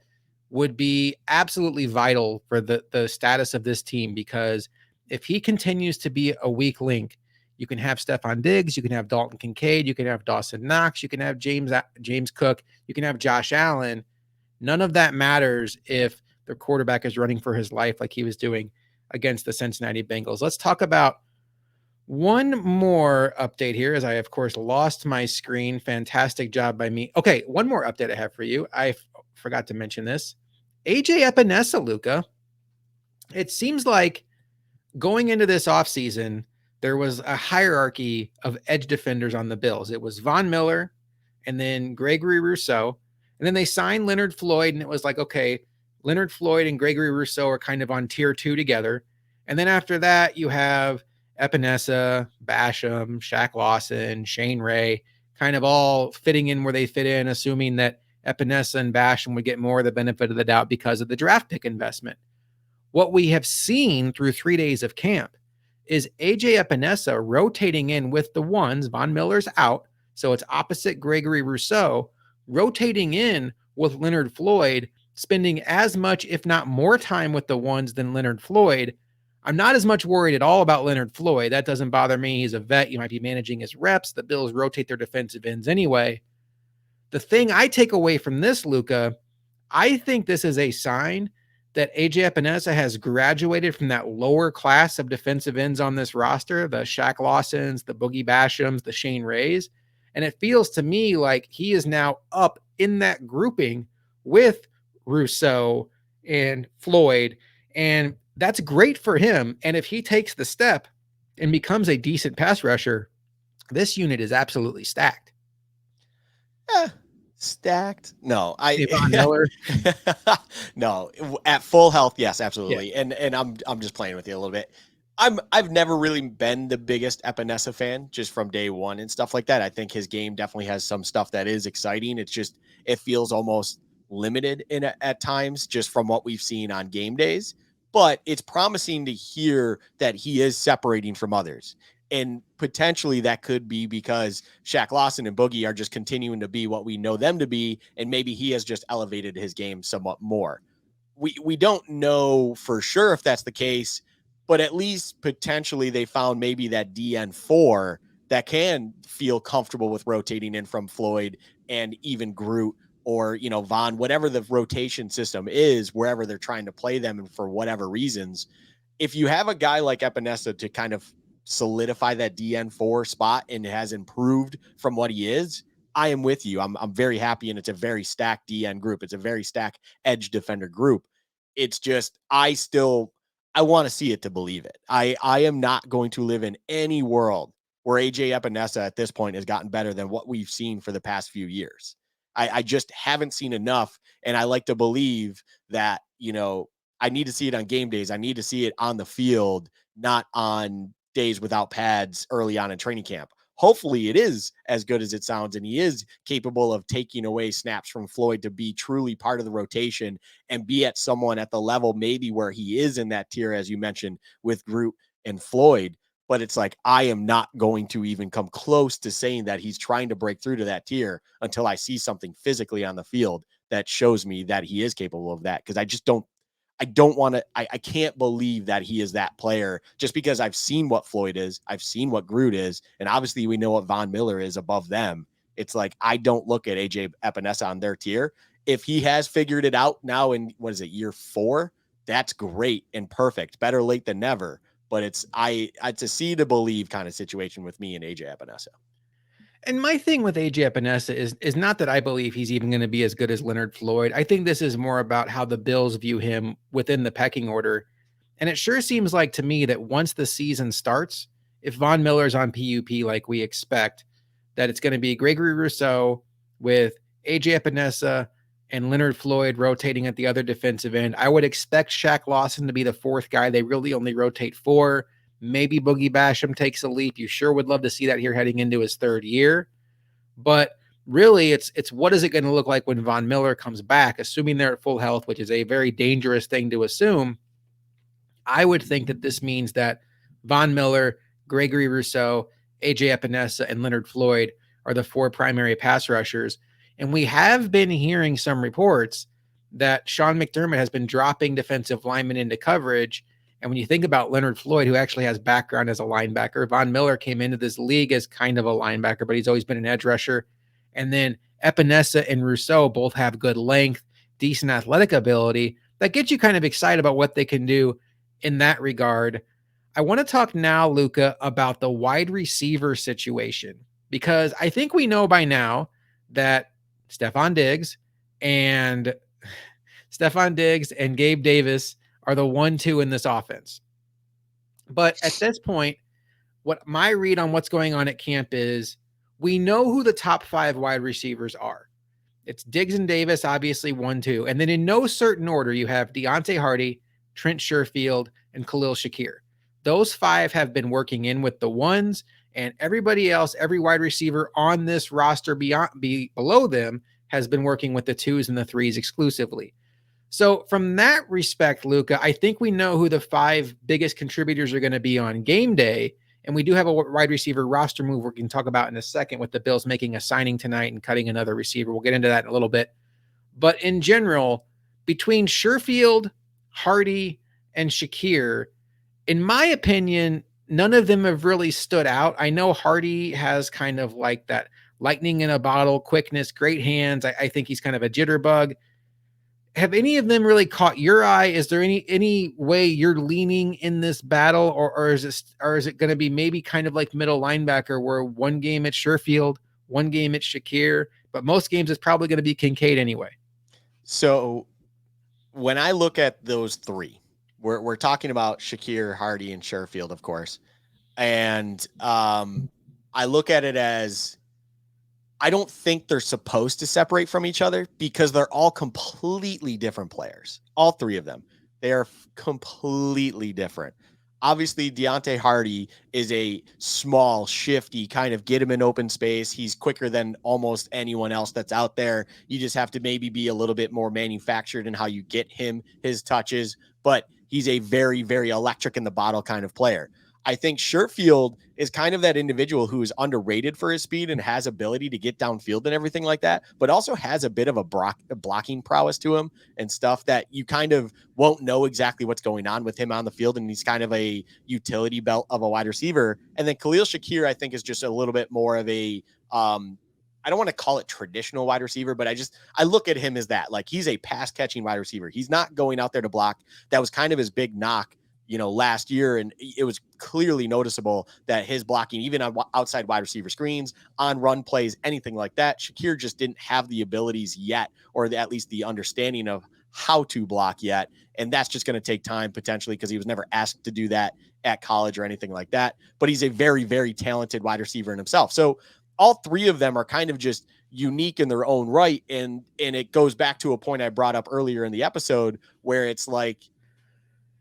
would be absolutely vital for the status of this team, because if he continues to be a weak link, you can have Stephon Diggs, you can have Dalton Kincaid, you can have Dawson Knox, you can have James Cook, you can have Josh Allen. None of that matters if the quarterback is running for his life like he was doing against the Cincinnati Bengals. Let's talk about one more update here, as I, of course, lost my screen. Fantastic job by me. Okay, one more update I have for you. I forgot to mention this. AJ Epinesa, Luka. It seems like going into this offseason, there was a hierarchy of edge defenders on the Bills. It was Von Miller and then Gregory Rousseau. And then they signed Leonard Floyd, and it was like, okay, Leonard Floyd and Gregory Rousseau are kind of on tier 2 together. And then after that, you have Epinesa, Basham, Shaq Lawson, Shane Ray, kind of all fitting in where they fit in, assuming that Epinesa and Basham would get more of the benefit of the doubt because of the draft pick investment. What we have seen through 3 days of camp is AJ Epinesa rotating in with the ones. Von Miller's out. So it's opposite Gregory Rousseau, rotating in with Leonard Floyd, spending as much, if not more time with the ones than Leonard Floyd. I'm not as much worried at all about Leonard Floyd. That doesn't bother me. He's a vet. You might be managing his reps. The Bills rotate their defensive ends anyway. The thing I take away from this, Luka, I think this is a sign that AJ Epinesa has graduated from that lower class of defensive ends on this roster, the Shaq Lawsons, the Boogie Bashams, the Shane Rays. And it feels to me like he is now up in that grouping with Rousseau and Floyd. And that's great for him. And if he takes the step and becomes a decent pass rusher, this unit is absolutely stacked. Stacked? No, Von Miller. No, at full health, yes, absolutely. Yeah. And I'm just playing with you a little bit. I've never really been the biggest Epinesa fan just from day one and stuff like that. I think his game definitely has some stuff that is exciting. It's just it feels almost limited at times just from what we've seen on game days. But it's promising to hear that he is separating from others. And potentially that could be because Shaq Lawson and Boogie are just continuing to be what we know them to be. And maybe he has just elevated his game somewhat more. We don't know for sure if that's the case, but at least potentially they found maybe that DN4 that can feel comfortable with rotating in from Floyd and even Groot or, Von, whatever the rotation system is, wherever they're trying to play them and for whatever reasons. If you have a guy like Epinesa to kind of solidify that DN4 spot and has improved from what he is, I am with you. I'm very happy, and it's a very stacked DN group. It's a very stacked edge defender group. It's just I want to see it to believe it. I am not going to live in any world where AJ Epinesa at this point has gotten better than what we've seen for the past few years. I just haven't seen enough, and I like to believe that I need to see it on game days. I need to see it on the field, not on days without pads early on in training camp. Hopefully it is as good as it sounds and he is capable of taking away snaps from Floyd to be truly part of the rotation and be at someone at the level maybe where he is in that tier, as you mentioned, with Groot and Floyd. But it's like, I am not going to even come close to saying that he's trying to break through to that tier until I see something physically on the field that shows me that he is capable of that. Because I don't want to, I can't believe that he is that player just because I've seen what Floyd is. I've seen what Groot is. And obviously we know what Von Miller is above them. It's like, I don't look at AJ Epinesa on their tier. If he has figured it out now in, what is it, year 4, that's great and perfect. Better late than never. But it's a see to believe kind of situation with me and AJ Epinesa. And my thing with AJ Epinesa is not that I believe he's even going to be as good as Leonard Floyd. I think this is more about how the Bills view him within the pecking order. And it sure seems like to me that once the season starts, if Von Miller's on PUP like we expect, that it's going to be Gregory Rousseau with AJ Epinesa and Leonard Floyd rotating at the other defensive end. I would expect Shaq Lawson to be the fourth guy. They really only rotate 4. Maybe Boogie Basham takes a leap. You sure would love to see that here heading into his 3rd year. But really, it's what is it going to look like when Von Miller comes back, assuming they're at full health, which is a very dangerous thing to assume. I would think that this means that Von Miller, Gregory Rousseau, AJ Epinesa, and Leonard Floyd are the 4 primary pass rushers. And we have been hearing some reports that Sean McDermott has been dropping defensive linemen into coverage. And when you think about Leonard Floyd, who actually has background as a linebacker, Von Miller came into this league as kind of a linebacker, but he's always been an edge rusher. And then Epinesa and Rousseau both have good length, decent athletic ability. That gets you kind of excited about what they can do in that regard. I want to talk now, Luka, about the wide receiver situation, because I think we know by now that Stefon Diggs and Gabe Davis are the 1-2 in this offense. But at this point, what my read on what's going on at camp is we know who the top 5 wide receivers are. It's Diggs and Davis, obviously 1-2. And then in no certain order, you have Deontay Hardy, Trent Sherfield, and Khalil Shakir. Those 5 have been working in with the ones, and everybody else, every wide receiver on this roster below them has been working with the 2s and the 3s exclusively. So from that respect, Luka, I think we know who the 5 biggest contributors are going to be on game day. And we do have a wide receiver roster move we can talk about in a second with the Bills making a signing tonight and cutting another receiver. We'll get into that in a little bit. But in general, between Sherfield, Hardy, and Shakir, in my opinion, none of them have really stood out. I know Hardy has kind of like that lightning in a bottle, quickness, great hands. I think he's kind of a jitterbug. Have any of them really caught your eye? Is there any way you're leaning in this battle, or is it going to be maybe kind of like middle linebacker, where one game it's Sherfield, one game it's Shakir, but most games it's probably going to be Kincaid anyway? So when I look at those three, we're talking about Shakir, Hardy, and Sherfield, of course, and I look at it as I don't think they're supposed to separate from each other because they're all completely different players. All three of them. They are completely different. Obviously, Deontay Hardy is a small, shifty kind of get him in open space. He's quicker than almost anyone else that's out there. You just have to maybe be a little bit more manufactured in how you get him his touches, but he's a very, very electric in the bottle kind of player. I think Sherfield is kind of that individual who is underrated for his speed and has ability to get downfield and everything like that, but also has a bit of a blocking prowess to him and stuff that you kind of won't know exactly what's going on with him on the field. And he's kind of a utility belt of a wide receiver. And then Khalil Shakir, I think, is just a little bit more of a, I don't want to call it traditional wide receiver, but I look at him as that. Like, he's a pass catching wide receiver. He's not going out there to block. That was kind of his big knock, last year. And it was clearly noticeable that his blocking, even on outside wide receiver screens, on run plays, anything like that, Shakir just didn't have the abilities yet, or at least the understanding of how to block yet. And that's just going to take time potentially because he was never asked to do that at college or anything like that. But he's a very, very talented wide receiver in himself. So all three of them are kind of just unique in their own right. And it goes back to a point I brought up earlier in the episode where it's like,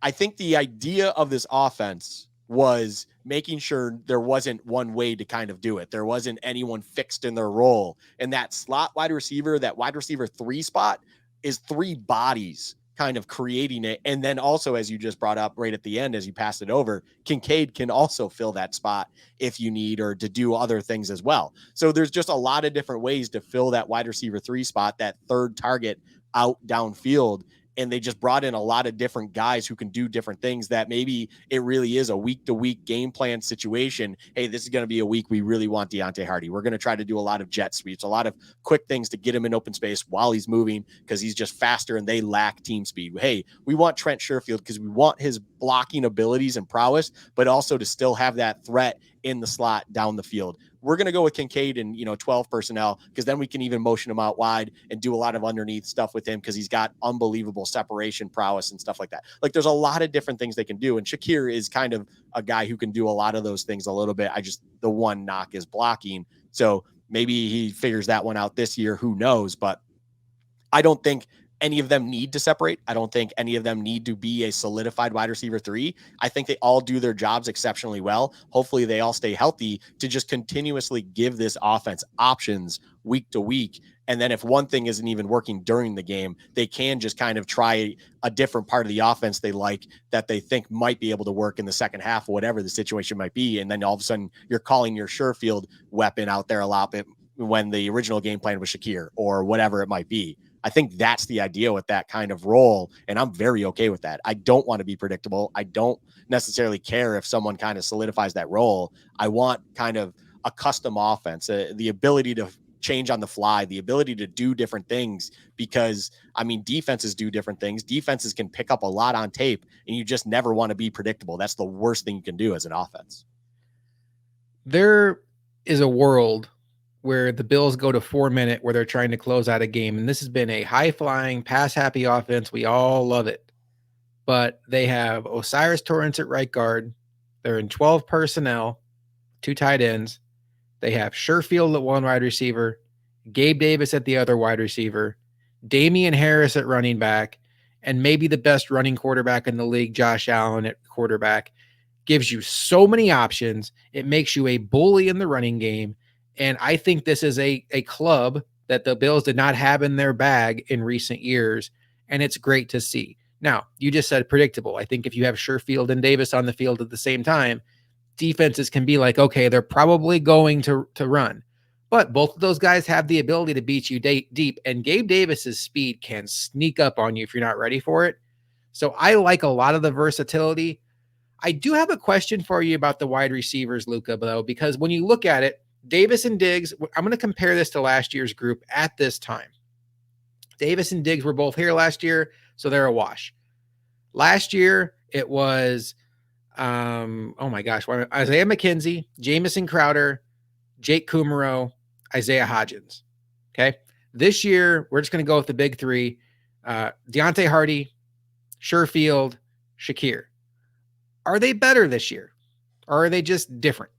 I think the idea of this offense was making sure there wasn't one way to kind of do it. There wasn't anyone fixed in their role. And that slot wide receiver, that wide receiver 3 spot, is 3 bodies kind of creating it. And then also, as you just brought up right at the end, as you passed it over, Kincaid can also fill that spot if you need, or to do other things as well. So there's just a lot of different ways to fill that wide receiver 3 spot, that third target out downfield. And they just brought in a lot of different guys who can do different things, that maybe it really is a week-to-week game plan situation. Hey, this is going to be a week we really want Deontay Hardy. We're going to try to do a lot of jet sweeps, a lot of quick things to get him in open space while he's moving because he's just faster and they lack team speed. Hey, we want Trent Sherfield because we want his blocking abilities and prowess, but also to still have that threat in the slot down the field. We're going to go with Kincaid and 12 personnel, because then we can even motion him out wide and do a lot of underneath stuff with him because he's got unbelievable separation prowess and stuff like that. Like, there's a lot of different things they can do, and Shakir is kind of a guy who can do a lot of those things a little bit. The one knock is blocking, so maybe he figures that one out this year. Who knows? But I don't think any of them need to separate. I don't think any of them need to be a solidified wide receiver 3. I think they all do their jobs exceptionally well. Hopefully they all stay healthy to just continuously give this offense options week to week. And then if one thing isn't even working during the game, they can just kind of try a different part of the offense they like, that they think might be able to work in the second half, whatever the situation might be. And then all of a sudden you're calling your Sherfield weapon out there a lot bit when the original game plan was Shakir or whatever it might be. I think that's the idea with that kind of role, and I'm very okay with that. I don't want to be predictable. I don't necessarily care if someone kind of solidifies that role. I want kind of a custom offense, the ability to change on the fly, the ability to do different things, because, defenses do different things. Defenses can pick up a lot on tape, and you just never want to be predictable. That's the worst thing you can do as an offense. There is a world where the Bills go to 4-minute where they're trying to close out a game. And this has been a high-flying, pass-happy offense. We all love it. But they have Osiris Torrance at right guard. They're in 12 personnel, 2 tight ends. They have Sherfield at one wide receiver, Gabe Davis at the other wide receiver, Damian Harris at running back, and maybe the best running quarterback in the league, Josh Allen at quarterback. Gives you so many options. It makes you a bully in the running game. And I think this is a club that the Bills did not have in their bag in recent years. And it's great to see. Now, you just said predictable. I think if you have Sherfield and Davis on the field at the same time, defenses can be like, okay, they're probably going to run. But both of those guys have the ability to beat you deep, and Gabe Davis's speed can sneak up on you if you're not ready for it. So I like a lot of the versatility. I do have a question for you about the wide receivers, Luka, though, because when you look at it, Davis and Diggs, I'm going to compare this to last year's group at this time. Davis and Diggs were both here last year, so they're a wash. Last year, it was, oh my gosh, Isaiah McKenzie, Jamison Crowder, Jake Kumaro, Isaiah Hodgins. Okay. This year, we're just going to go with the big three, Deontay Hardy, Sherfield, Shakir. Are they better this year? Or are they just different?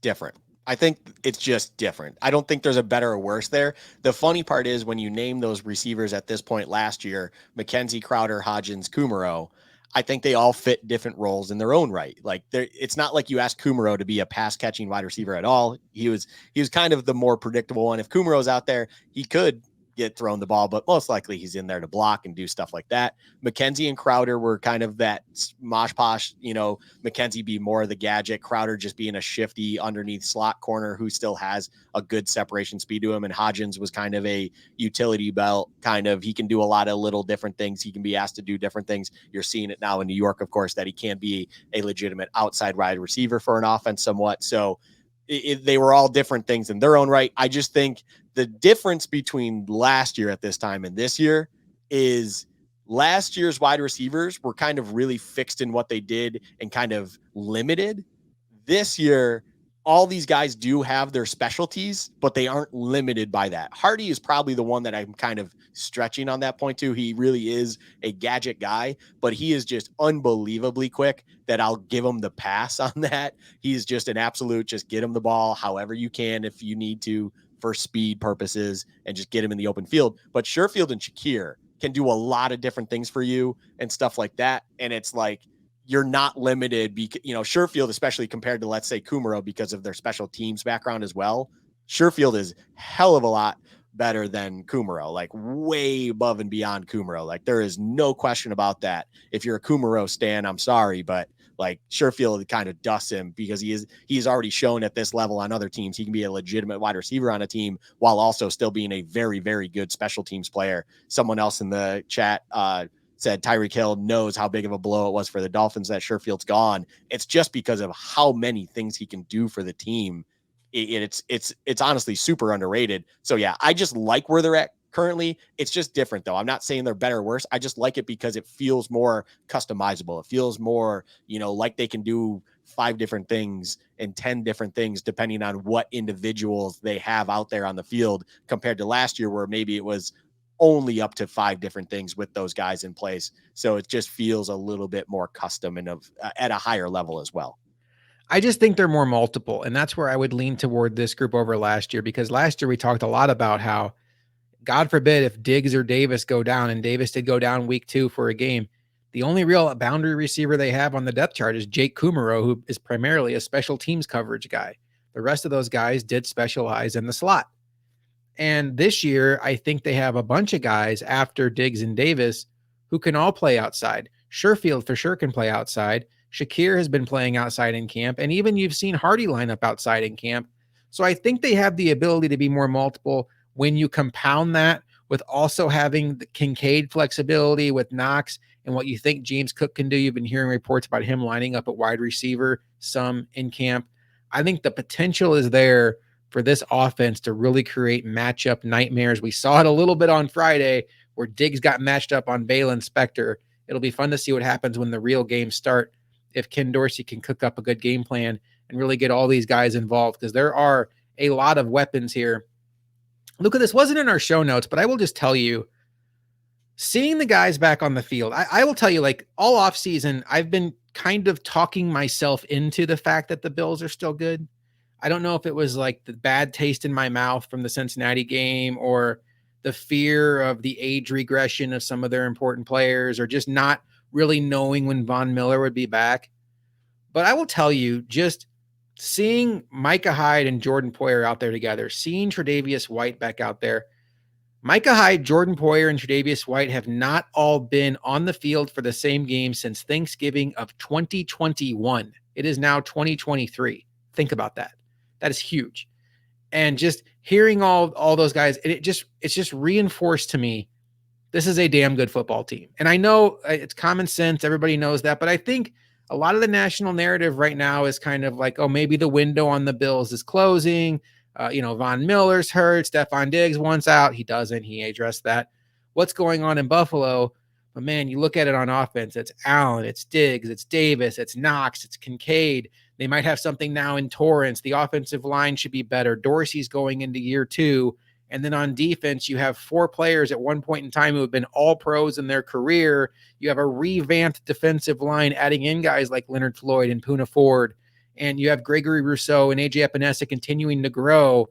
Different. I think it's just different. I don't think there's a better or worse there. The funny part is when you name those receivers at this point last year, McKenzie, Crowder, Hodgins, Kumaro, I think they all fit different roles in their own right. Like it's not like you asked Kumaro to be a pass catching wide receiver at all. He was kind of the more predictable one. If Kumaro's out there, he could get thrown the ball, but most likely he's in there to block and do stuff like that. McKenzie and Crowder were kind of that mosh posh, McKenzie be more of the gadget, Crowder just being a shifty underneath slot corner who still has a good separation speed to him. And Hodgins was kind of a utility belt he can do a lot of little different things. He can be asked to do different things. You're seeing it now in New York, of course, that he can be a legitimate outside wide receiver for an offense somewhat. So they were all different things in their own right. I just think the difference between last year at this time and this year is last year's wide receivers were kind of really fixed in what they did and kind of limited. This year, all these guys do have their specialties, but they aren't limited by that. Hardy is probably the one that I'm kind of stretching on that point to. He really is a gadget guy, but he is just unbelievably quick that I'll give him the pass on that. He's just an absolute, just get him the ball however you can if you need to for speed purposes and just get him in the open field. But Sherfield and Shakir can do a lot of different things for you and stuff like that. And it's like, you're not limited because, Sherfield, especially compared to, let's say, Kumaro, because of their special teams background as well. Sherfield is hell of a lot better than Kumaro, like way above and beyond Kumaro. Like there is no question about that. If you're a Kumaro stan, I'm sorry, but like Sherfield kind of dusts him because he's already shown at this level on other teams he can be a legitimate wide receiver on a team while also still being a very, very good special teams player. Someone else in the chat said Tyreek Hill knows how big of a blow it was for the Dolphins that Sherfield's gone. It's just because of how many things he can do for the team. It's honestly super underrated. So yeah, I just like where they're at currently. It's just different though. I'm not saying they're better or worse. I just like it because it feels more customizable. It feels more, like they can do 5 different things and 10 different things depending on what individuals they have out there on the field compared to last year where maybe it was only up to 5 different things with those guys in place. So it just feels a little bit more custom and at a higher level as well. I just think they're more multiple. And that's where I would lean toward this group over last year, because last year we talked a lot about how, God forbid, if Diggs or Davis go down, and Davis did go down week 2 for a game, the only real boundary receiver they have on the depth chart is Jake Kumaro, who is primarily a special teams coverage guy. The rest of those guys did specialize in the slot. And this year, I think they have a bunch of guys after Diggs and Davis who can all play outside. Sherfield for sure can play outside. Shakir has been playing outside in camp. And even you've seen Hardy line up outside in camp. So I think they have the ability to be more multiple when you compound that with also having the Kincaid flexibility with Knox and what you think James Cook can do. You've been hearing reports about him lining up at wide receiver, some in camp. I think the potential is there for this offense to really create matchup nightmares. We saw it a little bit on Friday where Diggs got matched up on Balin Spector. It'll be fun to see what happens when the real games start, if Ken Dorsey can cook up a good game plan and really get all these guys involved, because there are a lot of weapons here. Luka, this wasn't in our show notes, but I will just tell you, seeing the guys back on the field, I will tell you, like all offseason, I've been kind of talking myself into the fact that the Bills are still good. I don't know if it was like the bad taste in my mouth from the Cincinnati game or the fear of the age regression of some of their important players or just not really knowing when Von Miller would be back. But I will tell you, just seeing Micah Hyde and Jordan Poyer out there together, seeing Tre'Davious White back out there, Micah Hyde, Jordan Poyer, and Tre'Davious White have not all been on the field for the same game since Thanksgiving of 2021. It is now 2023. Think about that. That is huge. And just hearing all those guys, it's just reinforced to me this is a damn good football team. And I know it's common sense, everybody knows that, but I think a lot of the national narrative right now is kind of like, oh, maybe the window on the Bills is closing. Von Miller's hurt. Stephon Diggs wants out. He doesn't. He addressed that. What's going on in Buffalo? But man, you look at it on offense. It's Allen, it's Diggs, it's Davis, it's Knox, it's Kincaid. They might have something now in Torrance. The offensive line should be better. Dorsey's going into year 2. And then on defense, you have 4 players at one point in time who have been all pros in their career. You have a revamped defensive line, adding in guys like Leonard Floyd and Poona Ford. And you have Gregory Rousseau and AJ Epinesa continuing to grow.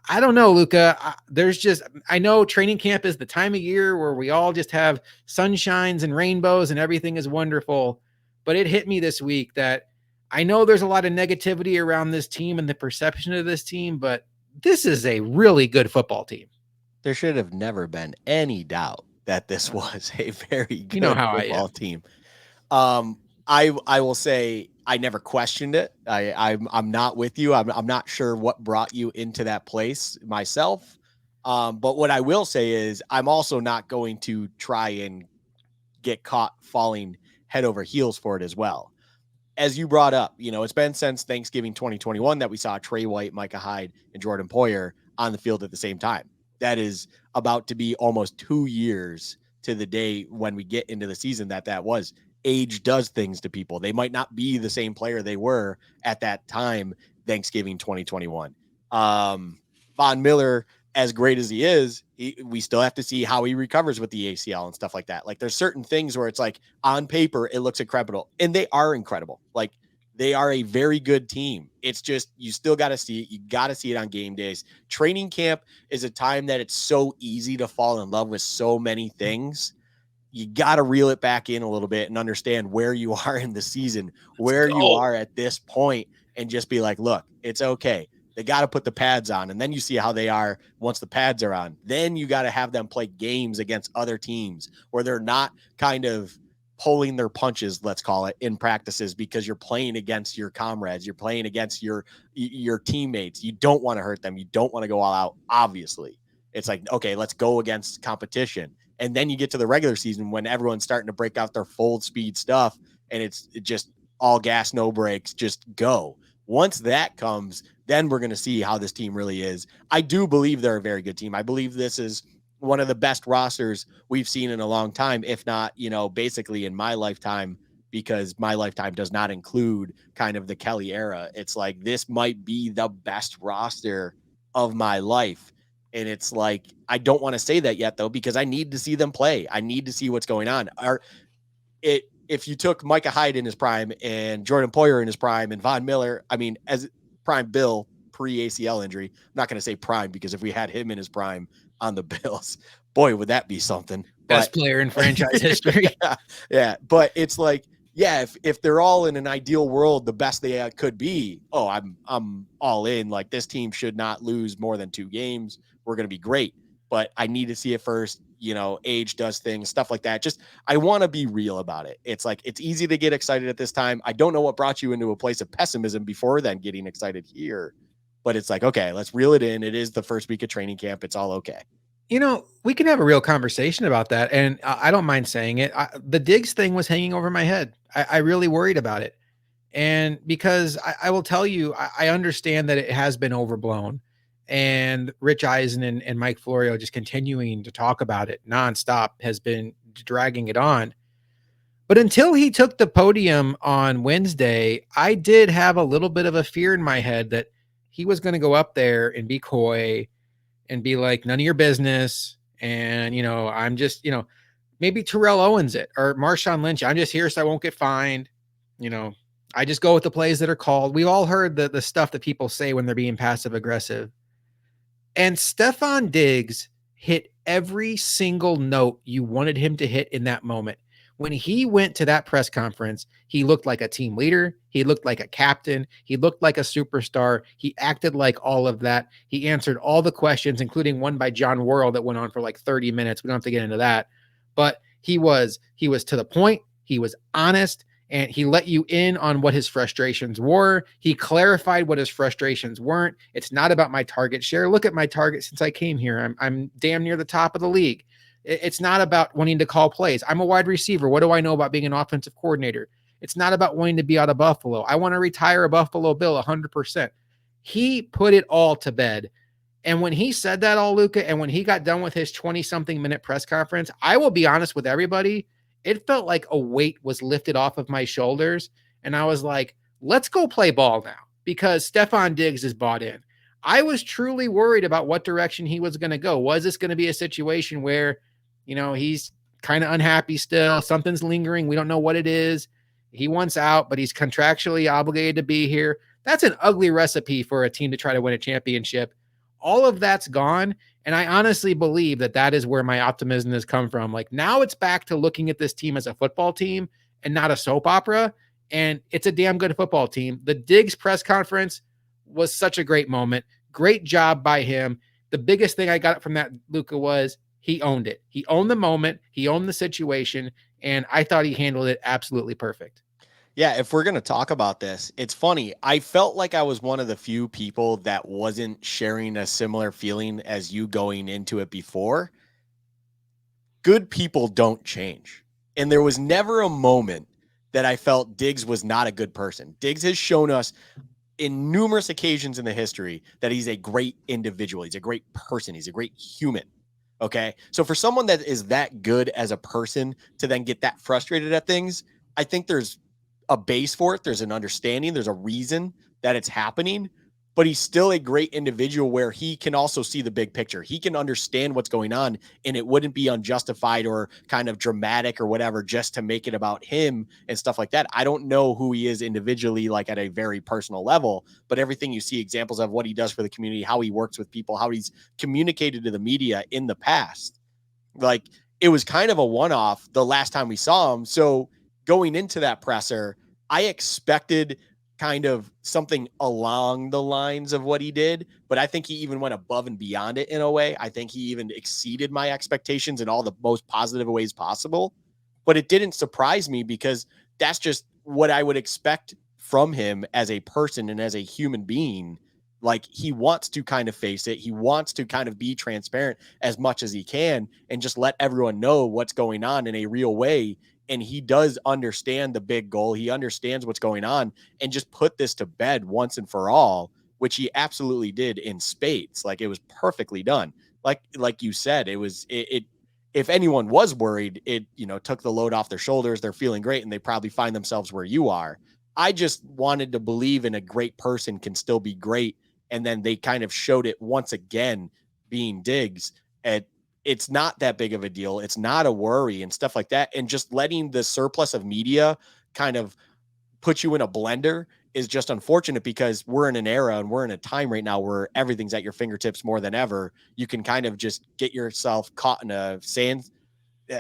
I don't know, Luka. I know training camp is the time of year where we all just have sunshines and rainbows and everything is wonderful. But it hit me this week that I know there's a lot of negativity around this team and the perception of this team, but this is a really good football team. There should have never been any doubt that this was a very good football team. I will say I never questioned it. I'm not with you. I'm not sure what brought you into that place myself. But what I will say is I'm also not going to try and get caught falling head over heels for it as well. As you brought up, it's been since Thanksgiving 2021 that we saw Trey White, Micah Hyde, and Jordan Poyer on the field at the same time. That is about to be almost 2 years to the day when we get into the season that was. Age does things to people. They might not be the same player they were at that time, Thanksgiving 2021. Von Miller, as great as he is, we still have to see how he recovers with the ACL and stuff like that. Like there's certain things where it's like on paper, it looks incredible, and they are incredible. Like they are a very good team. It's just, you still got to see it. You got to see it on game days. Training camp is a time that it's so easy to fall in love with so many things. You got to reel it back in a little bit and understand where you are in the season, where you are at this point, and just be like, look, it's okay. They got to put the pads on, and then you see how they are once the pads are on. Then you got to have them play games against other teams where they're not kind of pulling their punches, let's call it, in practices, because you're playing against your comrades. You're playing against your teammates. You don't want to hurt them. You don't want to go all out, obviously. It's like, okay, let's go against competition. And then you get to the regular season when everyone's starting to break out their full speed stuff, and it's just all gas, no brakes, just go. Once that comes, then we're going to see how this team really is. I do believe they're a very good team. I believe this is one of the best rosters we've seen in a long time, if not, basically in my lifetime, because my lifetime does not include kind of the Kelly era. It's like, this might be the best roster of my life. And it's like, I don't want to say that yet, though, because I need to see them play. I need to see what's going on. If you took Micah Hyde in his prime and Jordan Poyer in his prime and Von Miller, as prime Bill pre-ACL injury, I'm not going to say prime, because if we had him in his prime on the Bills, boy, would that be something. Best player in franchise history. Yeah. But it's like, yeah, if they're all in an ideal world, the best they could be, I'm all in. Like, this team should not lose more than 2 games. We're going to be great. But I need to see it first. Age does things, stuff like that. Just, I want to be real about it. It's like, it's easy to get excited at this time. I don't know what brought you into a place of pessimism before then getting excited here. But it's like, okay, let's reel it in. It is the first week of training camp. It's all okay. We can have a real conversation about that. And I don't mind saying it. The Diggs thing was hanging over my head. I really worried about it. And because I will tell you, I understand that it has been overblown. And Rich Eisen and Mike Florio just continuing to talk about it nonstop has been dragging it on. But until he took the podium on Wednesday, I did have a little bit of a fear in my head that he was going to go up there and be coy and be like, none of your business. And, I'm just, maybe Terrell Owens it, or Marshawn Lynch. I'm just here so I won't get fined. I just go with the plays that are called. We've all heard the stuff that people say when they're being passive aggressive. And Stephon Diggs hit every single note you wanted him to hit in that moment. When he went to that press conference, he looked like a team leader. He looked like a captain. He looked like a superstar. He acted like all of that. He answered all the questions, including one by John Worrell that went on for like 30 minutes. We don't have to get into that. But he was to the point. He was honest. and he let you in on what his frustrations were. He clarified what his frustrations weren't. It's not about my target share. Look at my target since I came here. I'm damn near the top of the league. It's not about wanting to call plays. I'm a wide receiver. What do I know about being an offensive coordinator? It's not about wanting to be out of Buffalo. I want to retire a Buffalo Bill 100%. He put it all to bed. And when he said that all, Luka, and when he got done with his 20-something minute press conference, I will be honest with everybody, it felt like a weight was lifted off of my shoulders. And I was like, let's go play ball now because Stephon Diggs is bought in. I was truly worried about what direction he was going to go. Was this going to be a situation where, he's kind of unhappy still? Something's lingering. We don't know what it is. He wants out, but he's contractually obligated to be here. That's an ugly recipe for a team to try to win a championship. All of that's gone. And I honestly believe that that is where my optimism has come from. Like now it's back to looking at this team as a football team and not a soap opera. And it's a damn good football team. The Diggs press conference was such a great moment. Great job by him. The biggest thing I got from that, Luka, was he owned it. He owned the moment. He owned the situation. And I thought he handled it absolutely perfect. Yeah, if we're going to talk about this, it's funny. I felt like I was one of the few people that wasn't sharing a similar feeling as you going into it before. Good people don't change. And there was never a moment that I felt Diggs was not a good person. Diggs has shown us in numerous occasions in the history that he's a great individual. He's a great person. He's a great human. Okay. So for someone that is that good as a person to then get that frustrated at things, I think there's a base for it. There's an understanding. There's a reason that it's happening, but he's still a great individual where he can also see the big picture. He can understand what's going on, and it wouldn't be unjustified or kind of dramatic or whatever just to make it about him and stuff like that. I don't know who he is individually, like at a very personal level, but everything you see examples of what he does for the community, how he works with people, how he's communicated to the media in the past, like it was kind of a one-off the last time we saw him. So going into that presser, I expected kind of something along the lines of what he did, but I think he even went above and beyond it in a way. I think he even exceeded my expectations in all the most positive ways possible, but it didn't surprise me because that's just what I would expect from him as a person and as a human being. Like he wants to kind of face it. He wants to kind of be transparent as much as he can and just let everyone know what's going on in a real way. And he does understand the big goal. He understands what's going on and just put this to bed once and for all, which he absolutely did in spades. Like it was perfectly done. Like you said, it if anyone was worried, it, took the load off their shoulders. They're feeling great and they probably find themselves where you are. I just wanted to believe in a great person can still be great. And then they kind of showed it once again being Diggs. And it's not that big of a deal. It's not a worry and stuff like that. And just letting the surplus of media kind of put you in a blender is just unfortunate because we're in an era and we're in a time right now where everything's at your fingertips more than ever. You can kind of just get yourself caught in a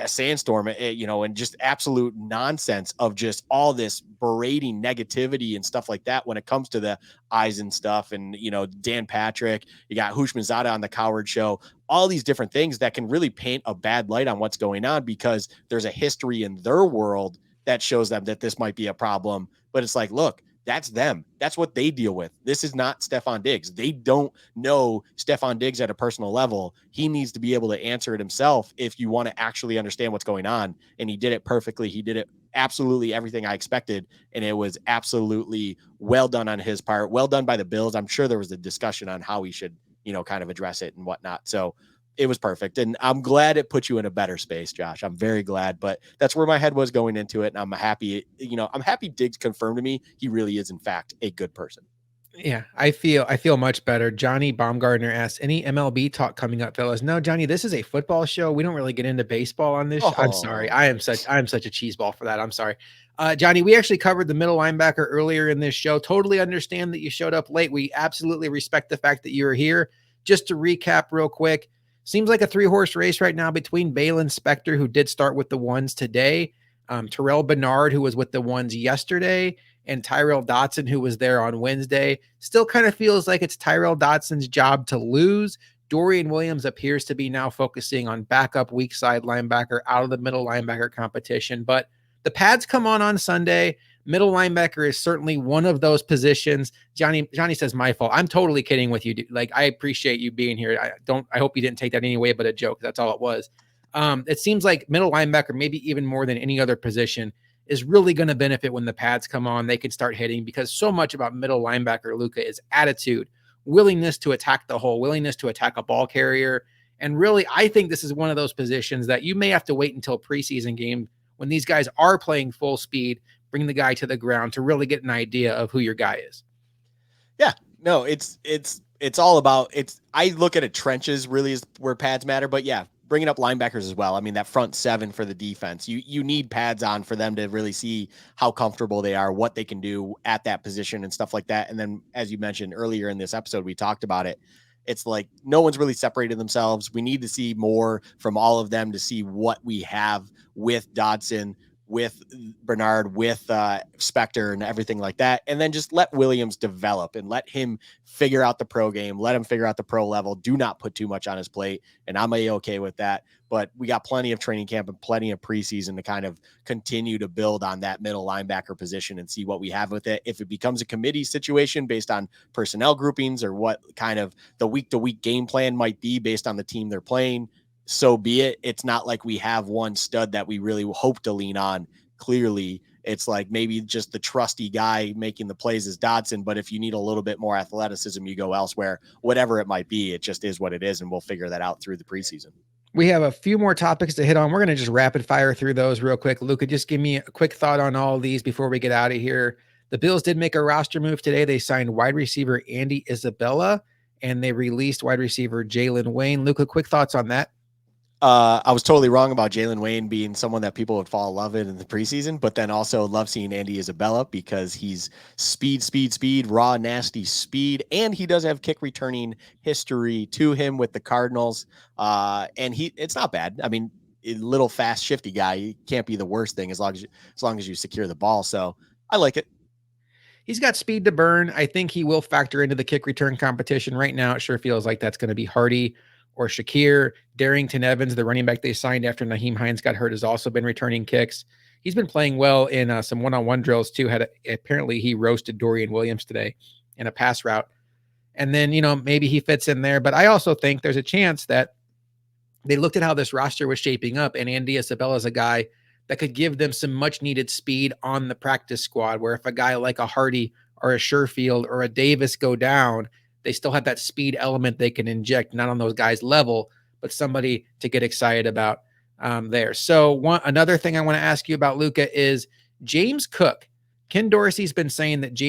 sandstorm, and just absolute nonsense of just all this berating negativity and stuff like that when it comes to the Eisen stuff. And, Dan Patrick, you got Hushmanzada on the Coward Show, all these different things that can really paint a bad light on what's going on because there's a history in their world that shows them that this might be a problem. But it's like, look, that's them. That's what they deal with. This is not Stephon Diggs. They don't know Stephon Diggs at a personal level. He needs to be able to answer it himself if you want to actually understand what's going on. And he did it perfectly. He did it absolutely everything I expected. And it was absolutely well done on his part. Well done by the Bills. I'm sure there was a discussion on how he should, kind of address it and whatnot. So it was perfect. And I'm glad it put you in a better space, Josh. I'm very glad, but that's where my head was going into it. And I'm happy, I'm happy Diggs confirmed to me he really is in fact a good person. Yeah, I feel much better. Johnny Baumgartner asked, any MLB talk coming up, fellas? No, Johnny, this is a football show. We don't really get into baseball on this. I'm sorry. I'm such a cheeseball for that. I'm sorry. Johnny, we actually covered the middle linebacker earlier in this show. Totally understand that you showed up late. We absolutely respect the fact that you were here. Just to recap real quick, seems like a 3-horse race right now between Balin Spector, who did start with the ones today, Terrell Bernard, who was with the ones yesterday, and Tyrell Dotson, who was there on Wednesday. Still kind of feels like it's Tyrell Dotson's job to lose. Dorian Williams appears to be now focusing on backup weak side linebacker out of the middle linebacker competition. But The pads come on Sunday. Middle linebacker is certainly one of those positions. Johnny says my fault. I'm totally kidding with you. Dude. Like, I appreciate you being here. I hope you didn't take that any way but a joke. That's all it was. It seems like middle linebacker, maybe even more than any other position, is really going to benefit when the pads come on. They can start hitting, because so much about middle linebacker Luka is attitude, willingness to attack the hole, willingness to attack a ball carrier. And really, I think this is one of those positions that you may have to wait until preseason game when these guys are playing full speed, bring the guy to the ground to really get an idea of who your guy is. Yeah, no, it's all about it's. I look at it trenches really is where pads matter, but yeah, bringing up linebackers as well. I mean, that front seven for the defense, you need pads on for them to really see how comfortable they are, what they can do at that position and stuff like that. And then, as you mentioned earlier in this episode, we talked about it. It's like no one's really separated themselves. We need to see more from all of them to see what we have with Dodson, with Bernard, with Spector and everything like that. And then just let Williams develop and let him figure out the pro game, let him figure out the pro level. Do not put too much on his plate. And I'm okay with that. But we got plenty of training camp and plenty of preseason to kind of continue to build on that middle linebacker position and see what we have with it. If it becomes a committee situation based on personnel groupings or what kind of the week to week game plan might be based on the team they're playing, so be it. It's not like we have one stud that we really hope to lean on. Clearly, it's like maybe just the trusty guy making the plays is Dodson. But if you need a little bit more athleticism, you go elsewhere. Whatever it might be, it just is what it is, and we'll figure that out through the preseason. We have a few more topics to hit on. We're going to just rapid fire through those real quick. Luka, just give me a quick thought on all of these before we get out of here. The Bills did make a roster move today. They signed wide receiver Andy Isabella, and they released wide receiver Jalen Wayne. Luka, quick thoughts on that? I was totally wrong about Jalen Wayne being someone that people would fall in love in the preseason, but then also love seeing Andy Isabella because he's speed, raw, nasty speed, and he does have kick returning history to him with the Cardinals. And it's not bad. I mean, a little fast, shifty guy, he can't be the worst thing as long as you secure the ball. So I like it. He's got speed to burn. I think he will factor into the kick return competition. Right now, it sure feels like that's going to be Hardy or Shakir. Darrington Evans, the running back they signed after Nyheim Hines got hurt, has also been returning kicks. He's been playing well in some one-on-one drills too. Apparently he roasted Dorian Williams today in a pass route. And then, maybe he fits in there. But I also think there's a chance that they looked at how this roster was shaping up, and Andy Isabella is a guy that could give them some much needed speed on the practice squad, where if a guy like a Hardy or a Sherfield or a Davis go down, they still have that speed element they can inject, not on those guys' level, but somebody to get excited about there. So another thing I want to ask you about, Luka, is James Cook. Ken Dorsey's been saying that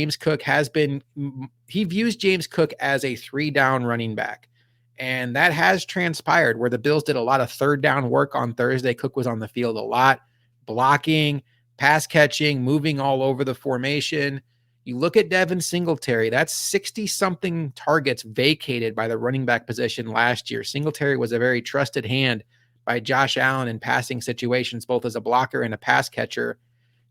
he views James Cook as a 3-down running back. And that has transpired where the Bills did a lot of third down work on Thursday. Cook was on the field a lot, blocking, pass catching, moving all over the formation. You look at Devin Singletary, that's 60-something targets vacated by the running back position last year. Singletary was a very trusted hand by Josh Allen in passing situations, both as a blocker and a pass catcher.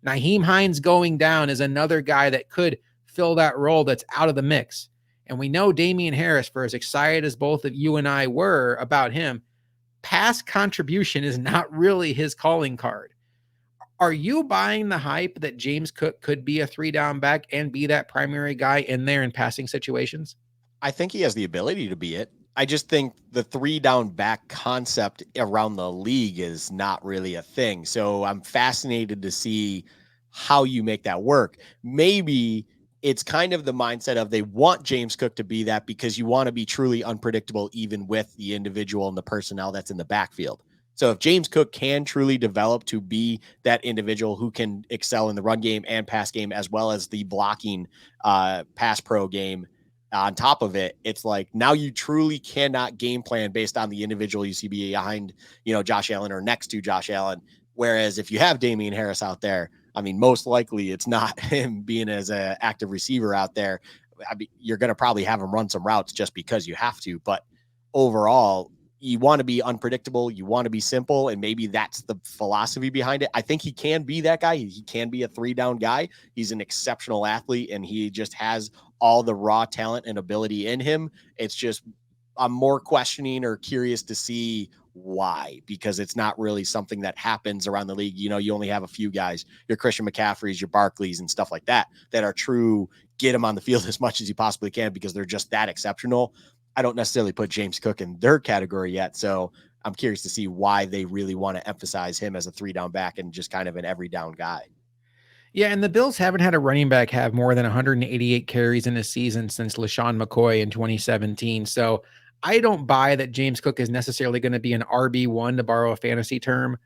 Nyheim Hines going down is another guy that could fill that role that's out of the mix. And we know Damian Harris, for as excited as both of you and I were about him, pass contribution is not really his calling card. Are you buying the hype that James Cook could be a 3-down back and be that primary guy in there in passing situations? I think he has the ability to be it. I just think the 3-down back concept around the league is not really a thing. So I'm fascinated to see how you make that work. Maybe it's kind of the mindset of they want James Cook to be that because you want to be truly unpredictable, even with the individual and the personnel that's in the backfield. So if James Cook can truly develop to be that individual who can excel in the run game and pass game, as well as the blocking pass pro game, on top of it, it's like now you truly cannot game plan based on the individual you see behind, Josh Allen or next to Josh Allen. Whereas if you have Damian Harris out there, I mean, most likely it's not him being as an active receiver out there. I mean, you're going to probably have him run some routes just because you have to. But overall, you want to be unpredictable. You want to be simple. And maybe that's the philosophy behind it. I think he can be that guy. He can be a 3-down guy. He's an exceptional athlete, and he just has all the raw talent and ability in him. It's just, I'm more questioning or curious to see why, because it's not really something that happens around the league. You only have a few guys, your Christian McCaffreys, your Barkleys, and stuff like that are true, get them on the field as much as you possibly can because they're just that exceptional. I don't necessarily put James Cook in their category yet. So I'm curious to see why they really want to emphasize him as a 3-down back and just kind of an every down guy. Yeah, and the Bills haven't had a running back have more than 188 carries in a season since LaShawn McCoy in 2017. So I don't buy that James Cook is necessarily going to be an RB1, to borrow a fantasy term.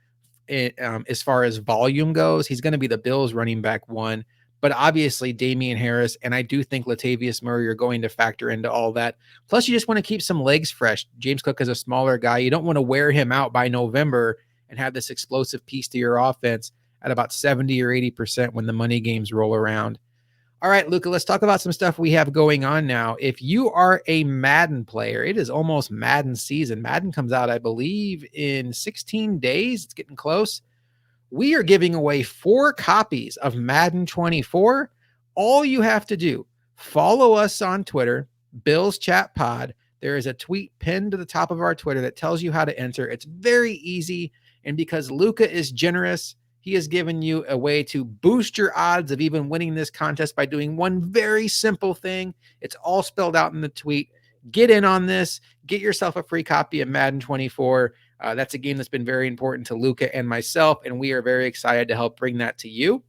As far as volume goes, he's going to be the Bills running back one. But obviously, Damian Harris and I do think Latavius Murray are going to factor into all that. Plus, you just want to keep some legs fresh. James Cook is a smaller guy. You don't want to wear him out by November and have this explosive piece to your offense at about 70 or 80% when the money games roll around. All right, Luka, let's talk about some stuff we have going on now. If you are a Madden player, it is almost Madden season. Madden comes out, I believe, in 16 days. It's getting close. We are giving away 4 copies of Madden 24. All you have to do, follow us on Twitter, Bills Chat Pod. There is a tweet pinned to the top of our Twitter that tells you how to enter. It's very easy. And because Luka is generous, he has given you a way to boost your odds of even winning this contest by doing one very simple thing. It's all spelled out in the tweet. Get in on this. Get yourself a free copy of Madden 24. That's a game that's been very important to Luka and myself, and we are very excited to help bring that to you.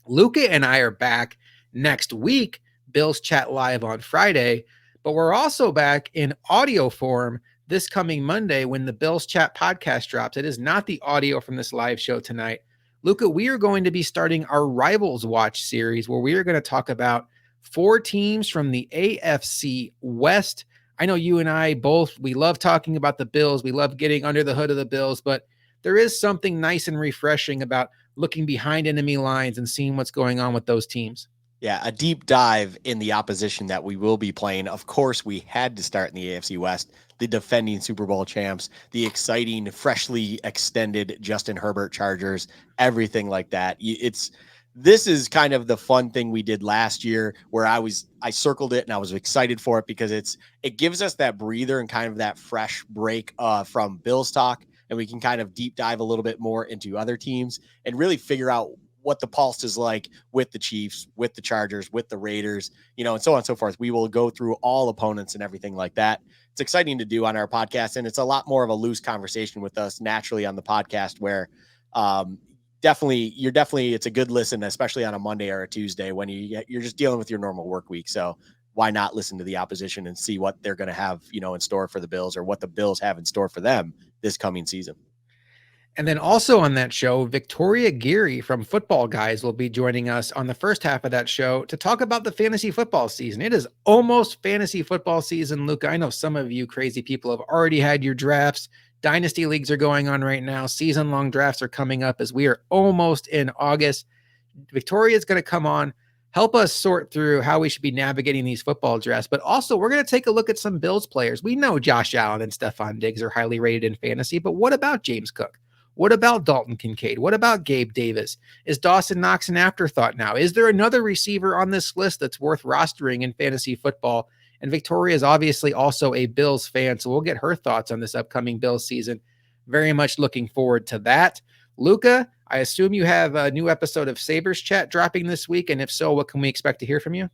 Luka and I are back next week. Bills Chat Live on Friday, but we're also back in audio form this coming Monday when the Bills Chat podcast drops. It is not the audio from this live show tonight. Luka, we are going to be starting our Rivals Watch series where we are going to talk about 4 teams from the AFC West. I know you and I both, we love talking about the Bills. We love getting under the hood of the Bills, but there is something nice and refreshing about looking behind enemy lines and seeing what's going on with those teams. Yeah, a deep dive in the opposition that we will be playing. Of course, we had to start in the AFC West, the defending Super Bowl champs, the exciting, freshly extended Justin Herbert Chargers, everything like that. This is kind of the fun thing we did last year where I circled it and I was excited for it because it gives us that breather and kind of that fresh break from Bills talk. And we can kind of deep dive a little bit more into other teams and really figure out what the pulse is like with the Chiefs, with the Chargers, with the Raiders, and so on and so forth. We will go through all opponents and everything like that. It's exciting to do on our podcast. And it's a lot more of a loose conversation with us naturally on the podcast where, it's a good listen, especially on a Monday or a Tuesday when you're just dealing with your normal work week. So why not listen to the opposition and see what they're going to have, in store for the Bills or what the Bills have in store for them this coming season. And then also on that show, Victoria Geary from Football Guys will be joining us on the first half of that show to talk about the fantasy football season. It is almost fantasy football season, Luka. I know some of you crazy people have already had your drafts. Dynasty leagues are going on right now. Season-long drafts are coming up as we are almost in August. Victoria is going to come on, help us sort through how we should be navigating these football drafts. But also, we're going to take a look at some Bills players. We know Josh Allen and Stephon Diggs are highly rated in fantasy, but what about James Cook? What about Dalton Kincaid? What about Gabe Davis? Is Dawson Knox an afterthought now? Is there another receiver on this list that's worth rostering in fantasy football? And Victoria is obviously also a Bills fan, so we'll get her thoughts on this upcoming Bills season. Very much looking forward to that. Luka, I assume you have a new episode of Sabres Chat dropping this week, and if so, what can we expect to hear from you?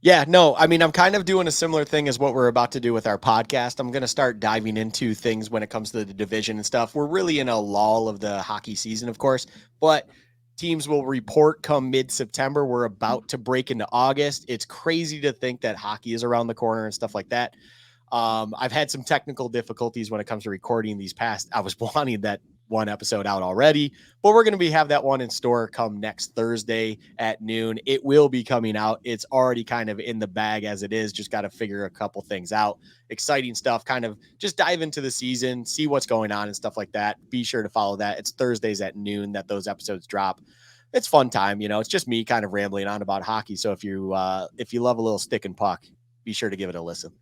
Yeah, no, I mean, I'm kind of doing a similar thing as what we're about to do with our podcast. I'm going to start diving into things when it comes to the division and stuff. We're really in a lull of the hockey season, of course, but teams will report come mid-September. We're about to break into August. It's crazy to think that hockey is around the corner and stuff like that. I've had some technical difficulties when it comes to recording these past. I was wanting that one episode out already, but we're going to have that one in store come next Thursday at noon. It will be coming out. It's already kind of in the bag as it is. Just got to figure a couple things out. Exciting stuff, kind of just dive into the season, see what's going on and stuff like that. Be sure to follow that. It's Thursdays at noon that those episodes drop. It's fun time. It's just me kind of rambling on about hockey. So if you love a little stick and puck, be sure to give it a listen.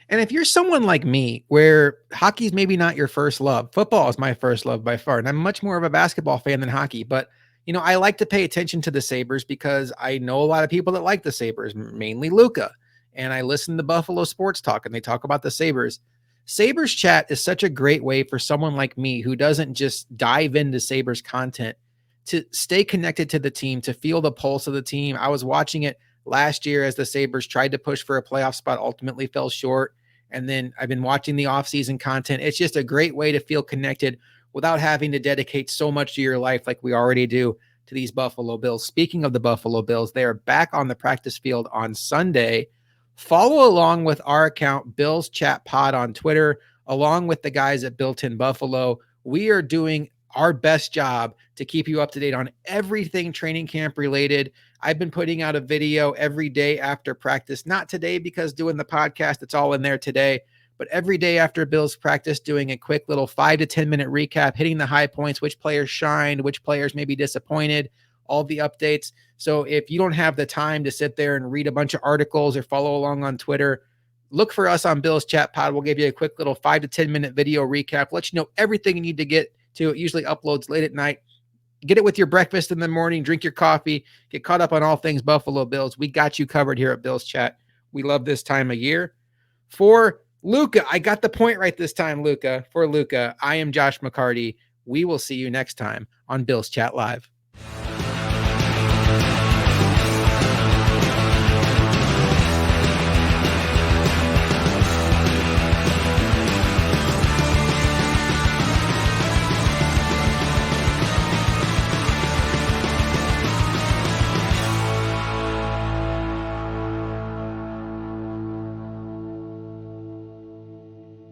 And if you're someone like me, where hockey's maybe not your first love, football is my first love by far. And I'm much more of a basketball fan than hockey. But, I like to pay attention to the Sabres because I know a lot of people that like the Sabres, mainly Luka. And I listen to Buffalo Sports Talk and they talk about the Sabres. Sabres chat is such a great way for someone like me who doesn't just dive into Sabres content to stay connected to the team, to feel the pulse of the team. I was watching it last year as the Sabres tried to push for a playoff spot, ultimately fell short. And then I've been watching the offseason content. It's just a great way to feel connected without having to dedicate so much to your life like we already do to these Buffalo Bills. Speaking of the Buffalo Bills, they are back on the practice field on Sunday. Follow along with our account, Bills Chat Pod on Twitter, along with the guys at Built in Buffalo. We are doing our best job to keep you up to date on everything training camp related. I've been putting out a video every day after practice, not today because doing the podcast, it's all in there today, but every day after Bills practice, doing a quick little 5 to 10 minute recap, hitting the high points, which players shined, which players may be disappointed, all the updates. So if you don't have the time to sit there and read a bunch of articles or follow along on Twitter, look for us on Bill's Chat Pod. We'll give you a quick little 5 to 10 minute video recap, let you know everything you need to get to. It usually uploads late at night. Get it with your breakfast in the morning, drink your coffee, get caught up on all things Buffalo Bills. We got you covered here at Bills Chat. We love this time of year. For Luka, I got the point right this time, Luka. For Luka, I am Josh McCarty. We will see you next time on Bills Chat Live.